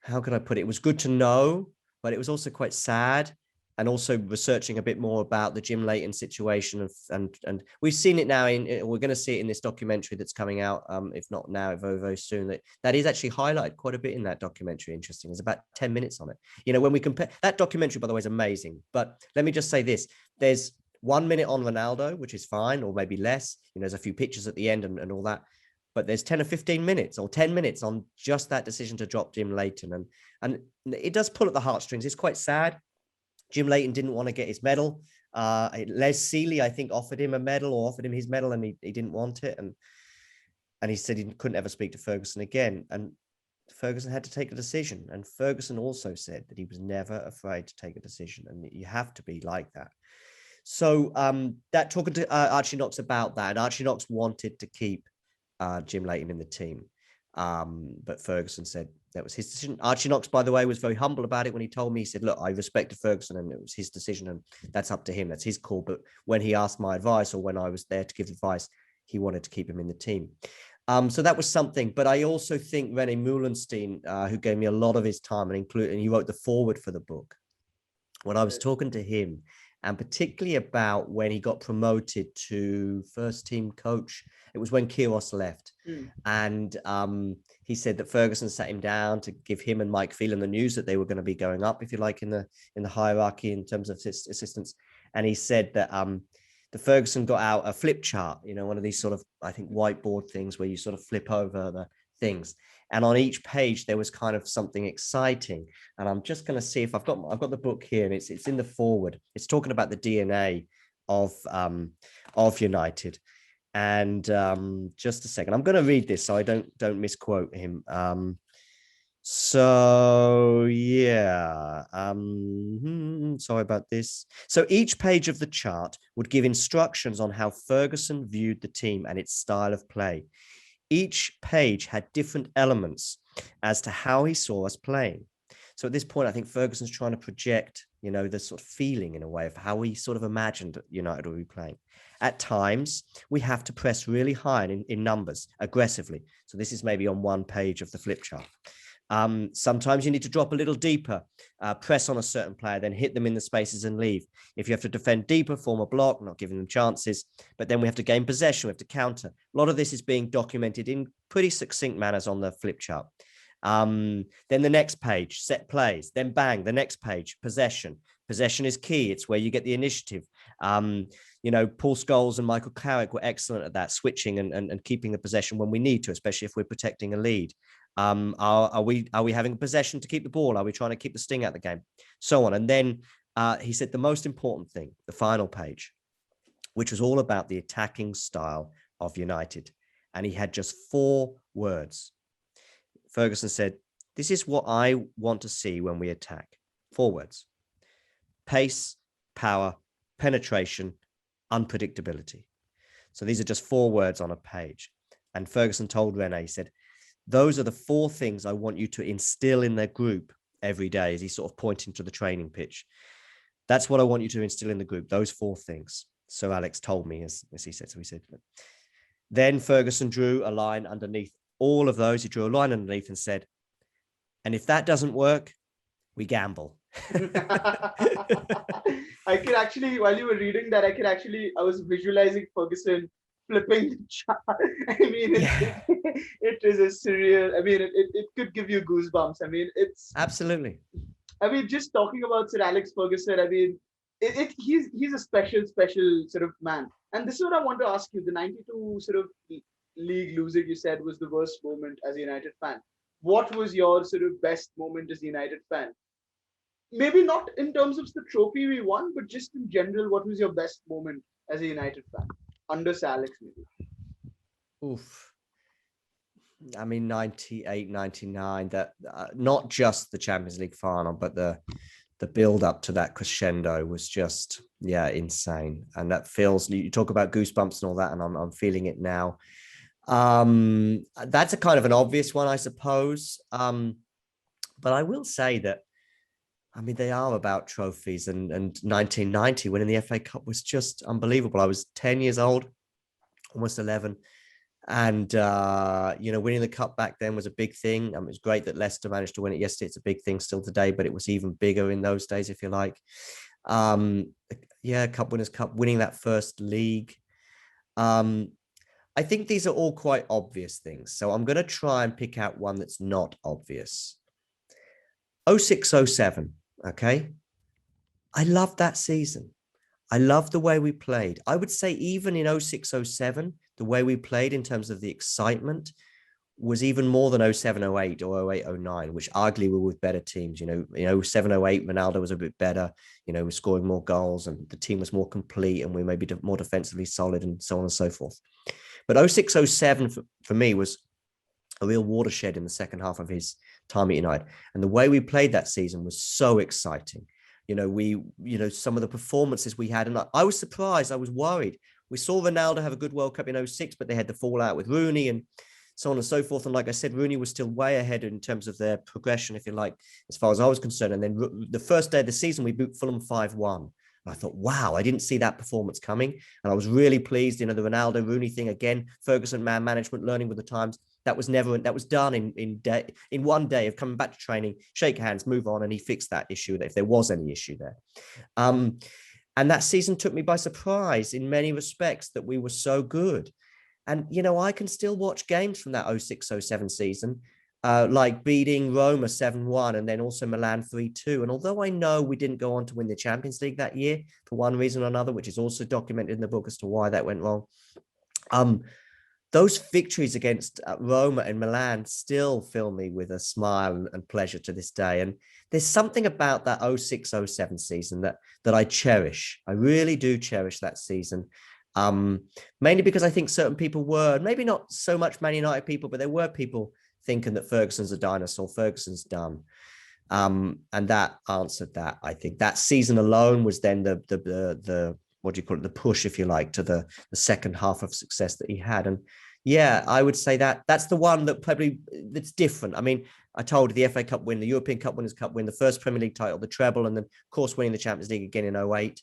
How can I put it? It was good to know, but it was also quite sad. And also researching a bit more about the Jim Leighton situation, and we've seen it now. We're going to see it in this documentary that's coming out, if not now, very, very soon. That is actually highlighted quite a bit in that documentary. Interesting. There's about 10 minutes on it. You know, when we compare that documentary, by the way, is amazing. But let me just say this: there's 1 minute on Ronaldo, which is fine, or maybe less. You know, there's a few pictures at the end and all that. But there's 10 or 15 minutes or 10 minutes on just that decision to drop Jim Leighton. And it does pull at the heartstrings. It's quite sad. Jim Leighton didn't want to get his medal. Les Seeley, I think, offered him a medal, or offered him his medal, and he didn't want it. And he said he couldn't ever speak to Ferguson again. And Ferguson had to take a decision. And Ferguson also said that he was never afraid to take a decision. And you have to be like that. So that talking to Archie Knox about that, and Archie Knox wanted to keep Jim Leighton in the team. But Ferguson said that was his decision. Archie Knox, by the way, was very humble about it when he told me. He said, look, I respected Ferguson and it was his decision and that's up to him. That's his call. But when he asked my advice or when I was there to give advice, he wanted to keep him in the team. So that was something. But I also think René Meulenstein, who gave me a lot of his time and he wrote the foreword for the book. When I was talking to him, and particularly about when he got promoted to first team coach, it was when Kyrgios left. And he said that Ferguson sat him down to give him and Mike Phelan the news that they were going to be going up, if you like, in the hierarchy in terms of assistants. And he said that the Ferguson got out a flip chart, one of these sort of, I think, whiteboard things where you sort of flip over the things. And on each page, there was kind of something exciting. And I'm just going to see if I've got the book here, and it's in the foreword. It's talking about the DNA of United. And just a second, I'm going to read this so I don't misquote him. Sorry about this. So each page of the chart would give instructions on how Ferguson viewed the team and its style of play. Each page had different elements as to how he saw us playing. So at this point, I think Ferguson's trying to project, the sort of feeling in a way of how he sort of imagined United would be playing. At times, we have to press really high in numbers aggressively. So this is maybe on one page of the flip chart. Sometimes you need to drop a little deeper, press on a certain player, then hit them in the spaces and leave. If you have to defend deeper, form a block, not giving them chances, but then we have to gain possession, we have to counter. A lot of this is being documented in pretty succinct manners on the flip chart. Then the next page, set plays, then bang, the next page, possession. Possession is key. It's where you get the initiative. Paul Scholes and Michael Carrick were excellent at that, switching and keeping the possession when we need to, especially if we're protecting a lead. Are we having possession to keep the ball? Are we trying to keep the sting out of the game? So on. And then he said the most important thing, the final page, which was all about the attacking style of United. And he had just 4 words. Ferguson said, this is what I want to see when we attack. 4 words. Pace, power, penetration, unpredictability. So these are just 4 words on a page. And Ferguson told René, he said, those are the 4 things I want you to instill in their group every day, as he's sort of pointing to the training pitch. That's what I want you to instill in the group, those 4 things. Sir Alex told me, as he said. So he said, then Ferguson drew a line underneath all of those. He drew a line underneath and said, and if that doesn't work, we gamble. I could actually, while you were reading that, I was visualizing Ferguson flipping the chart. I mean, it is a surreal, it could give you goosebumps. It's absolutely. Just talking about Sir Alex Ferguson, he's a special sort of man. And this is what I want to ask you. The 92 sort of league losing, you said, was the worst moment as a United fan. What was your sort of best moment as a United fan? Maybe not in terms of the trophy we won, but just in general, what was your best moment as a United fan? Under Sir Alex, maybe. Oof. 98, 99, that not just the Champions League final, but the build up to that crescendo was just, insane. And that feels, you talk about goosebumps and all that, and I'm feeling it now. That's a kind of an obvious one, I suppose. But I will say that, they are about trophies, and 1990 winning the FA Cup was just unbelievable. I was 10 years old, almost 11. And, winning the cup back then was a big thing. It was great that Leicester managed to win it yesterday. It's a big thing still today, but it was even bigger in those days, if you like. Cup Winners' Cup, winning that first league. I think these are all quite obvious things. So I'm going to try and pick out one that's not obvious. 06-07, okay? I loved that season. I loved the way we played. I would say even in 06-07, the way we played in terms of the excitement was even more than 07-08 or 08-09, which arguably were with better teams. In 07-08, Ronaldo was a bit better. We're scoring more goals and the team was more complete and we may be more defensively solid and so on and so forth. But 06-07 for me was a real watershed in the second half of his time at United. And the way we played that season was so exciting. Some of the performances we had. And I was surprised. I was worried. We saw Ronaldo have a good World Cup in 06, but they had the fallout with Rooney and so on and so forth. And like I said, Rooney was still way ahead in terms of their progression, if you like, as far as I was concerned. And then the first day of the season, we beat Fulham 5-1. I thought, wow, I didn't see that performance coming. And I was really pleased, the Ronaldo Rooney thing again, Ferguson man management, learning with the times. That was done in one day of coming back to training, shake hands, move on. And he fixed that issue, if there was any issue there. And that season took me by surprise in many respects, that we were so good. And, I can still watch games from that 06-07 season, like beating Roma 7-1 and then also Milan 3-2. And although I know we didn't go on to win the Champions League that year for one reason or another, which is also documented in the book as to why that went wrong, those victories against Roma and Milan still fill me with a smile and pleasure to this day. And there's something about that 06-07 season that I cherish. I really do cherish that season. Mainly because I think certain people were, maybe not so much Man United people, but there were people thinking that Ferguson's a dinosaur, Ferguson's done. And that answered that. I think that season alone was then the what do you call it, the push, if you like, to the second half of success that he had. And yeah, I would say that's the one that's different. I mean, I told you, the FA Cup win, the European Cup Winners' Cup win, the first Premier League title, the treble, and then, of course, winning the Champions League again in 08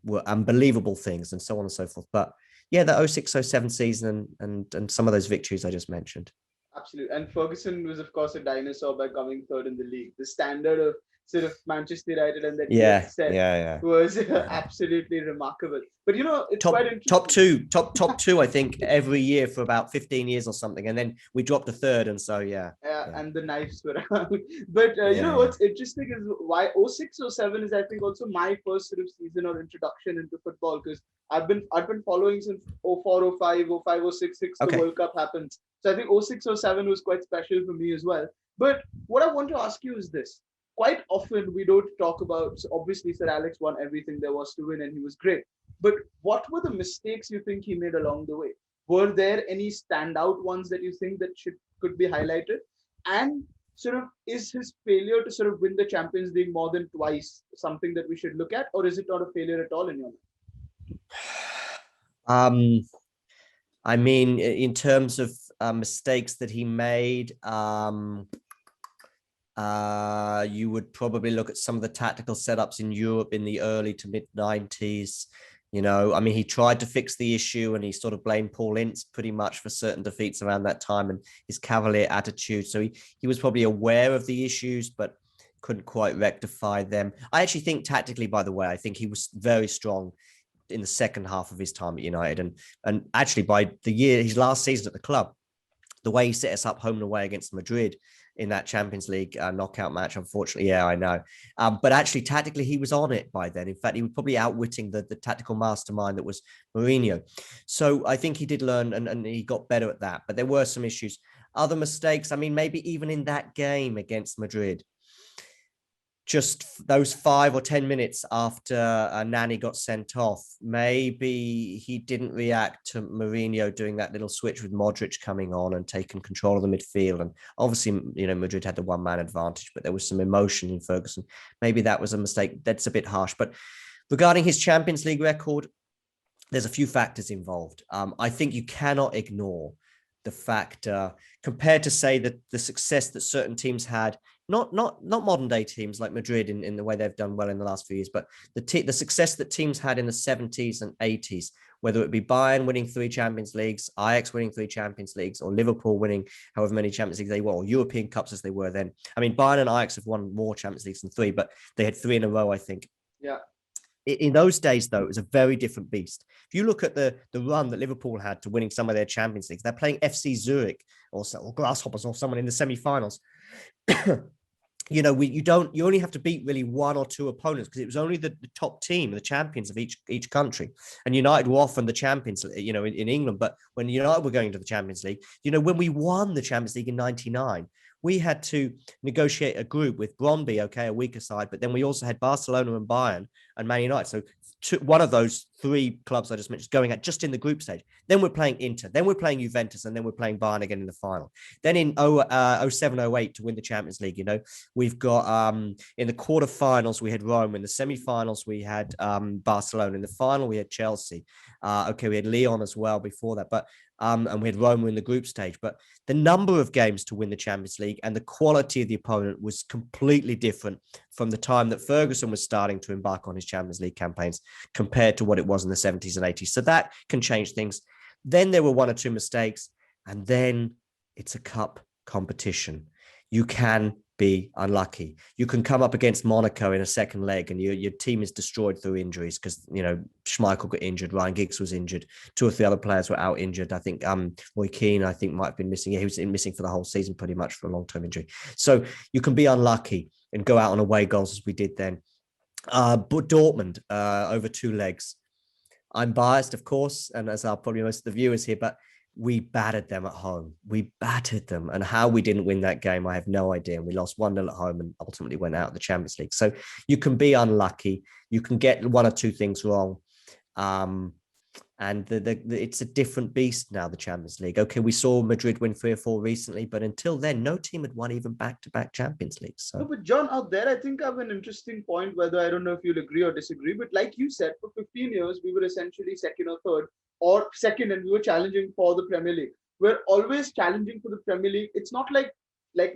were unbelievable things, and so on and so forth. But yeah, the 06-07 season and some of those victories I just mentioned. Absolutely. And Ferguson was, of course, a dinosaur by coming third in the league. The standard of sort of Manchester United and that set was absolutely remarkable. But it's quite interesting. Top two, I think, every year for about 15 years or something, and then we dropped a third, and so and the knives were out. But what's interesting is why 06-07 is, I think, also my first sort of season or introduction into football, because I've been following since 04, 05, 05, 06, the World Cup happened. So I think 06-07 was quite special for me as well. But what I want to ask you is this. Quite often we don't talk about, so obviously Sir Alex won everything there was to win and he was great. But what were the mistakes you think he made along the way? Were there any standout ones that you think that could be highlighted? And sort of, is his failure to sort of win the Champions League more than twice something that we should look at, or is it not a failure at all in your mind? I mean, in terms of mistakes that he made, you would probably look at some of the tactical setups in Europe in the early to mid 90s. I mean, he tried to fix the issue and he sort of blamed Paul Ince pretty much for certain defeats around that time and his cavalier attitude. So he was probably aware of the issues, but couldn't quite rectify them. I actually think tactically, by the way, I think he was very strong in the second half of his time at United. And actually by his last season at the club, the way he set us up home and away against Madrid in that Champions League knockout match, unfortunately, I know. But actually, tactically, he was on it by then. In fact, he was probably outwitting the tactical mastermind that was Mourinho. So I think he did learn and he got better at that. But there were some issues. Other mistakes, I mean, maybe even in that game against Madrid, just those 5 or 10 minutes after Nani got sent off, maybe he didn't react to Mourinho doing that little switch with Modric coming on and taking control of the midfield. And obviously, Madrid had the one-man advantage, but there was some emotion in Ferguson. Maybe that was a mistake. That's a bit harsh. But regarding his Champions League record, there's a few factors involved. I think you cannot ignore the factor compared to, say, the success that certain teams had. Not modern day teams like Madrid in the way they've done well in the last few years, but the success that teams had in the 70s and 80s, whether it be Bayern winning 3 Champions Leagues, Ajax winning 3 Champions Leagues, or Liverpool winning however many Champions Leagues they were, or European Cups as they were then. I mean, Bayern and Ajax have won more Champions Leagues than 3, but they had 3 in a row, I think. Yeah. In those days, though, it was a very different beast. If you look at the run that Liverpool had to winning some of their Champions Leagues, they're playing FC Zurich or Grasshoppers or someone in the semi-finals. You only have to beat really 1 or 2 opponents because it was only the top team, the champions of each country. And United were often the champions, in England. But when United were going to the Champions League, when we won the Champions League in 99, we had to negotiate a group with Brøndby, a weaker side, but then we also had Barcelona and Bayern and Man United. So one of those three clubs I just mentioned going at just in the group stage. Then we're playing Inter, then we're playing Juventus, and then we're playing Bayern again in the final. Then in 07-08 to win the Champions League, you know, we've got in the quarterfinals we had Rome, in the semi-finals we had Barcelona, in the final we had Chelsea. We had Lyon as well before that, but and we had Roma in the group stage. But the number of games to win the Champions League and the quality of the opponent was completely different from the time that Ferguson was starting to embark on his Champions League campaigns compared to what it was in the 70s and 80s. So that can change things. Then there were one or two mistakes, and then it's a cup competition. You can be unlucky. You can come up against Monaco in a second leg and your team is destroyed through injuries because, you know, Schmeichel got injured, Ryan Giggs was injured, two or three other players were out injured. I think Roy Keane, I think, might have been missing. Yeah, he was missing for the whole season pretty much for a long-term injury. So you can be unlucky and go out on away goals as we did then. But Dortmund over two legs. I'm biased, of course, and as are probably most of the viewers here, but we battered them at home. We battered them. And how we didn't win that game, I have no idea. And we lost 1-0 at home and ultimately went out of the Champions League. So you can be unlucky. You can get one or two things wrong. And it's a different beast now, the Champions League. Okay, we saw Madrid win 3 or 4 recently, but until then, no team had won even back-to-back Champions Leagues. So. No, but John, out there, I think I have an interesting point, whether I don't know if you'll agree or disagree, but like you said, for 15 years, we were essentially second or third, or second, and we were challenging for the Premier League. We're always challenging for the Premier League. It's not like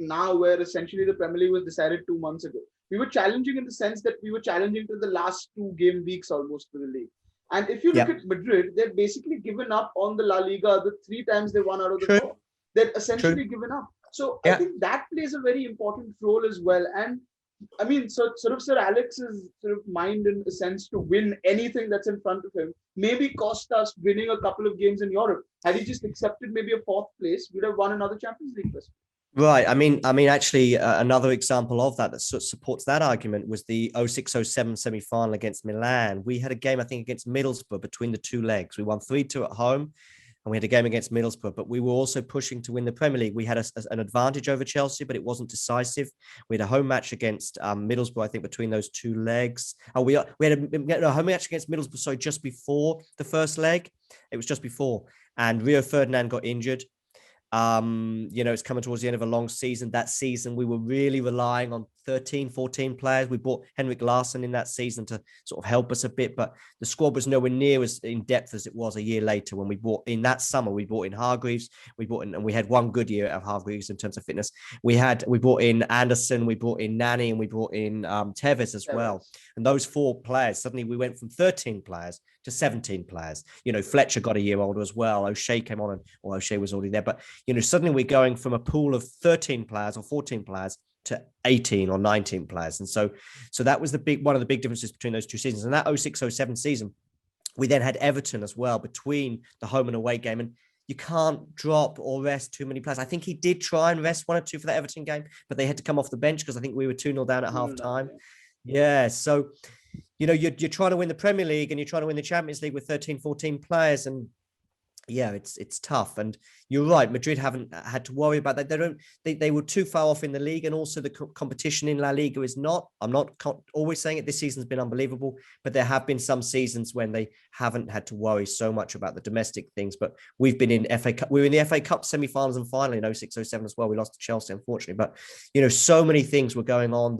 now where essentially the Premier League was decided 2 months ago. We were challenging in the sense that we were challenging for the last 2 game weeks almost for the league. And if you look at Madrid, they've basically given up on the La Liga the 3 times they won out of the 4. They've essentially given up. So I think that plays a very important role as well. And I mean, so sort of Sir Alex's sort of mind in a sense to win anything that's in front of him maybe cost us winning a couple of games in Europe. Had he just accepted maybe a 4th place, we'd have won another Champions League first. Right. I mean, actually, another example of that supports that argument was the 06-07 semi-final against Milan. We had a game, I think, against Middlesbrough between the 2 legs. We won 3-2 at home, and we had a game against Middlesbrough, but we were also pushing to win the Premier League. We had an advantage over Chelsea, but it wasn't decisive. We had a home match against Middlesbrough, I think, between those 2 legs. Oh, we had a home match against Middlesbrough, sorry, just before the first leg. It was just before, and Rio Ferdinand got injured. You know, it's coming towards the end of a long season. That season, we were really relying on 13, 14 players. We brought Henrik Larsson in that season to sort of help us a bit, but the squad was nowhere near as in depth as it was a year later when we brought in that summer. We brought in Hargreaves, and we had one good year of Hargreaves in terms of fitness. We brought in Anderson, we brought in Nani, and we brought in Tevez as well. And those 4 players, suddenly we went from 13 players to 17 players. You know, Fletcher got a year older as well. O'Shea came on, O'Shea was already there. But, you know, suddenly we're going from a pool of 13 players or 14 players to 18 or 19 players. And so that was one of the big differences between those 2 seasons. And that 06-07 season, we then had Everton as well between the home and away game. And you can't drop or rest too many players. I think he did try and rest 1 or 2 for the Everton game, but they had to come off the bench because I think we were 2-0 down at half time. Yeah. So, you know, you're trying to win the Premier League and you're trying to win the Champions League with 13, 14 players. And yeah, it's tough. And you're right, Madrid haven't had to worry about that. They were too far off in the league, and also the competition in La Liga is not. I'm not always saying it. This season's been unbelievable, but there have been some seasons when they haven't had to worry so much about the domestic things. But we've been in FA Cup. We were in the FA Cup semi-finals and final in 06-07 as well. We lost to Chelsea, unfortunately. But you know, so many things were going on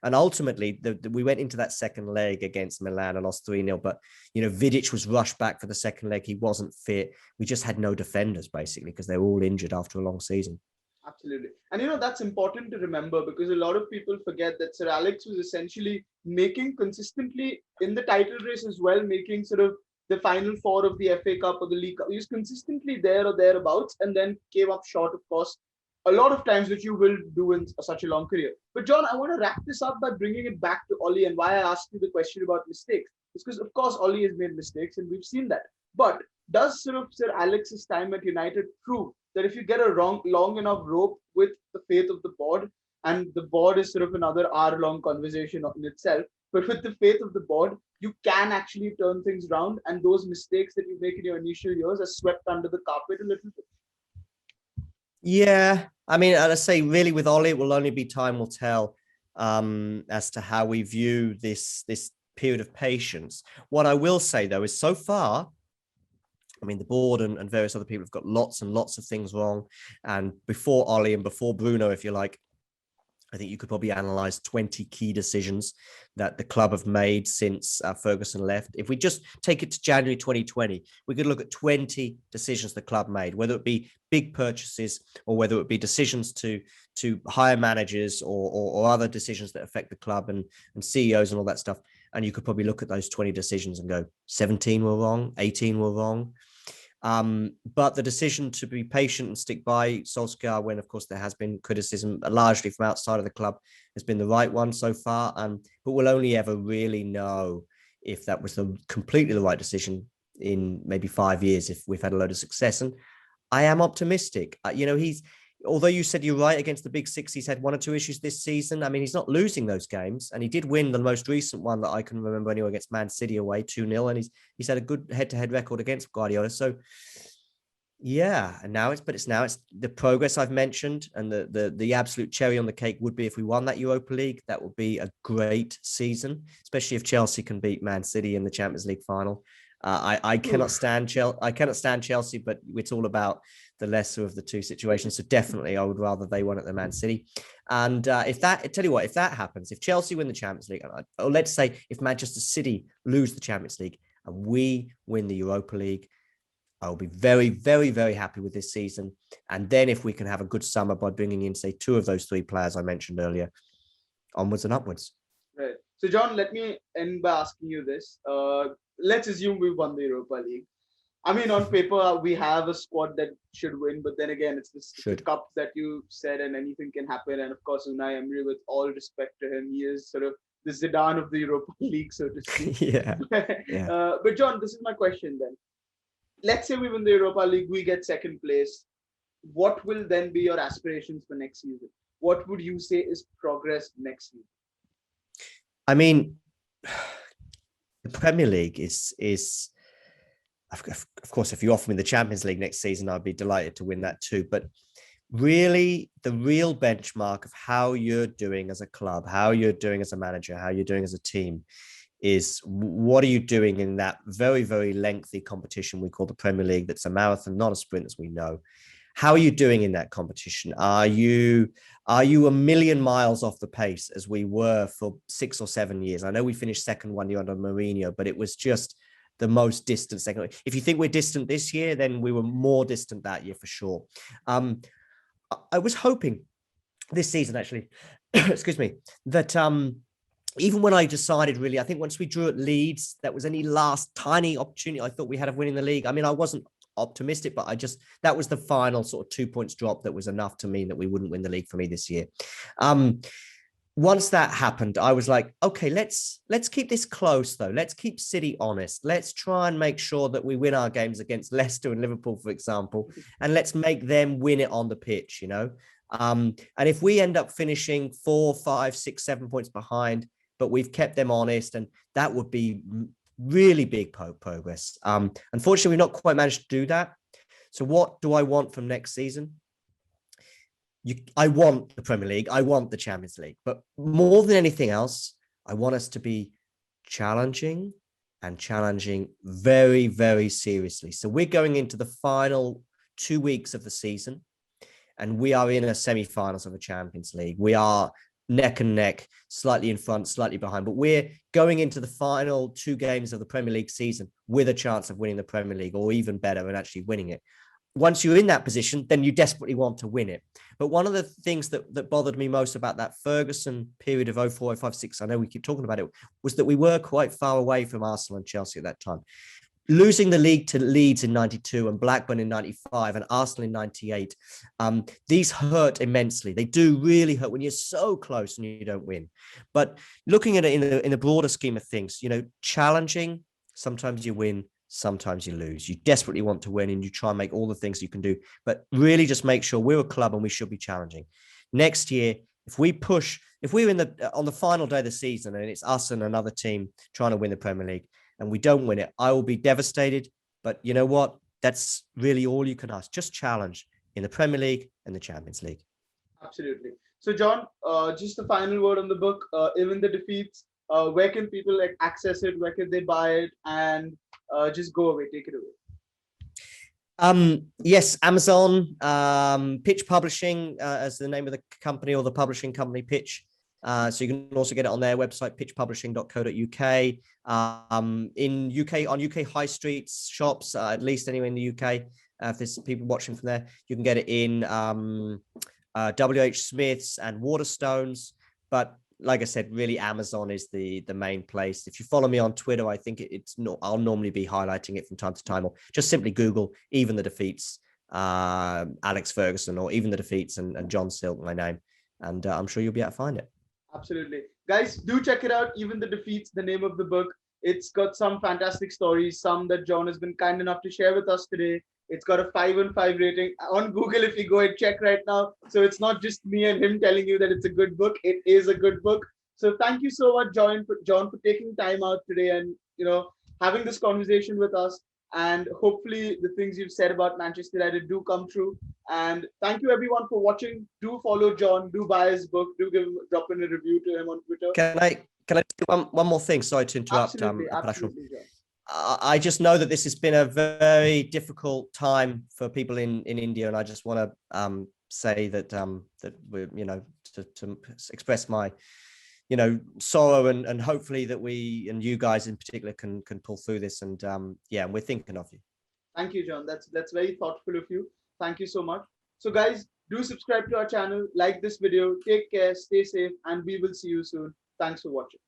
and ultimately we went into that second leg against Milan and lost 3-0. But you know, Vidic was rushed back for the second leg. He wasn't fit. We just had no defenders basically because they were all injured after a long season. Absolutely. And, you know, that's important to remember because a lot of people forget that Sir Alex was essentially making consistently in the title race as well, making sort of the final 4 of the FA Cup or the League Cup. He was consistently there or thereabouts and then came up short, of course, a lot of times, which you will do in such a long career. But John, I want to wrap this up by bringing it back to Ole, and why I asked you the question about mistakes. It's because, of course, Ole has made mistakes and we've seen that. But does sort of Sir Alex's time at United prove that if you get a long enough rope with the faith of the board, and the board is sort of another hour-long conversation in itself, but with the faith of the board, you can actually turn things around, and those mistakes that you make in your initial years are swept under the carpet a little bit? Yeah, I mean, I say really with Ole, it will only be time will tell as to how we view this period of patience. What I will say, though, is so far, I mean, the board and various other people have got lots and lots of things wrong. And before Ole and before Bruno, if you like, I think you could probably analyze 20 key decisions that the club have made since Ferguson left. If we just take it to January 2020, we could look at 20 decisions the club made, whether it be big purchases or whether it be decisions to hire managers or other decisions that affect the club and CEOs and all that stuff. And you could probably look at those 20 decisions and go, 17 were wrong, 18 were wrong. But the decision to be patient and stick by Solskjaer, when of course there has been criticism largely from outside of the club, has been the right one so far. But we'll only ever really know if that was completely the right decision in maybe 5 years, if we've had a load of success. And I am optimistic. Although you said you're right against the big six, he's had one or two issues this season. I mean, he's not losing those games, and he did win the most recent one that I can remember anyway against Man City away 2-0, and he's had a good head-to-head record against Guardiola. So yeah, and now it's the progress I've mentioned, and the absolute cherry on the cake would be if we won that Europa League. That would be a great season, especially if Chelsea can beat Man City in the Champions League final. I cannot stand Chelsea, but it's all about the lesser of the two situations. So definitely, I would rather they won at the Man City. And if that happens, if Chelsea win the Champions League, or let's say if Manchester City lose the Champions League and we win the Europa League, I will be very, very, very happy with this season. And then if we can have a good summer by bringing in, say, two of those three players I mentioned earlier, onwards and upwards. Right. So, John, let me end by asking you this. Let's assume we won the Europa League. I mean, on paper, we have a squad that should win, but then again, it's the cup that you said, and anything can happen. And of course, Unai Emery, with all respect to him, he is sort of the Zidane of the Europa League, so to speak. Yeah. But John, this is my question then. Let's say we win the Europa League, we get second place. What will then be your aspirations for next season? What would you say is progress next season? I mean, the Premier League is of course, if you offer me the Champions League next season, I'd be delighted to win that too. But really, the real benchmark of how you're doing as a club, how you're doing as a manager, how you're doing as a team is what are you doing in that very, very lengthy competition we call the Premier League. That's a marathon, not a sprint, as we know. How are you doing in that competition? Are you a million miles off the pace as we were for 6 or 7 years? I know we finished second one year under Mourinho, but it was just the most distant second. If you think we're distant this year, then we were more distant that year for sure. I was hoping this season, actually, excuse me, that even when I decided, really, I think once we drew at Leeds, that was any last tiny opportunity I thought we had of winning the league. I mean, I wasn't optimistic, but that was the final sort of 2 points drop that was enough to mean that we wouldn't win the league for me this year. Once that happened, I was like, okay, let's keep this close though. Let's keep City honest. Let's try and make sure that we win our games against Leicester and Liverpool, for example, and let's make them win it on the pitch, you know? And if we end up finishing 4, 5, 6, 7 points behind, but we've kept them honest, and that would be really big progress. Unfortunately, we've not quite managed to do that. So what do I want from next season? I want the Premier League. I want the Champions League. But more than anything else, I want us to be challenging very, very seriously. So we're going into the final 2 weeks of the season, and we are in a semi-finals of a Champions League. We are neck and neck, slightly in front, slightly behind, but we're going into the final 2 games of the Premier League season with a chance of winning the Premier League, or even better, and actually winning it. Once you're in that position, then you desperately want to win it. But one of the things that bothered me most about that Ferguson period of 04, 05, 06, I know we keep talking about it, was that we were quite far away from Arsenal and Chelsea at that time. Losing the league to Leeds in 92 and Blackburn in 95 and Arsenal in 98, these hurt immensely. They do really hurt when you're so close and you don't win. But looking at it in the broader scheme of things, you know, challenging, sometimes you win, sometimes you lose. You desperately want to win and you try and make all the things you can do, but really just make sure we're a club and we should be challenging. Next year, if we're on the final day of the season and it's us and another team trying to win the Premier League and we don't win it, I will be devastated. But you know what? That's really all you can ask. Just challenge in the Premier League and the Champions League. Absolutely. So, John, just the final word on the book. Even the defeats, where can people like access it? Where can they buy it? And just go away, take it away. Yes, Amazon, Pitch Publishing, as the name of the company, or the publishing company, Pitch. So you can also get it on their website, pitchpublishing.co.uk. In UK, on UK high streets, shops, at least anywhere in the UK. If there's people watching from there, you can get it in WH Smith's and Waterstones. But like I said, really Amazon is the main place. If you follow me on Twitter, I think it's not, I'll normally be highlighting it from time to time, or just simply Google Even the Defeats, Alex Ferguson, or Even the Defeats and John Silk, my name. And I'm sure you'll be able to find it. Absolutely. Guys, do check it out. Even the Defeats, the name of the book. It's got some fantastic stories, some that John has been kind enough to share with us today. It's got a 5 on 5 rating on Google if you go and check right now. So it's not just me and him telling you that it's a good book. It is a good book. So thank you so much, John, for taking time out today and, having this conversation with us. And hopefully the things you've said about Manchester United do come true. And thank you everyone for watching. Do follow John. Do buy his book. Do drop in a review to him on Twitter. Can I do one more thing? Sorry to interrupt. Absolutely, John. I just know that this has been a very difficult time for people in India, and I just want to say that that we're to express my sorrow and hopefully that we and you guys in particular can pull through this, and we're thinking of you. Thank you, John. That's very thoughtful of you. Thank you so much. So guys, do subscribe to our channel, like this video, take care, stay safe, and we will see you soon. Thanks for watching.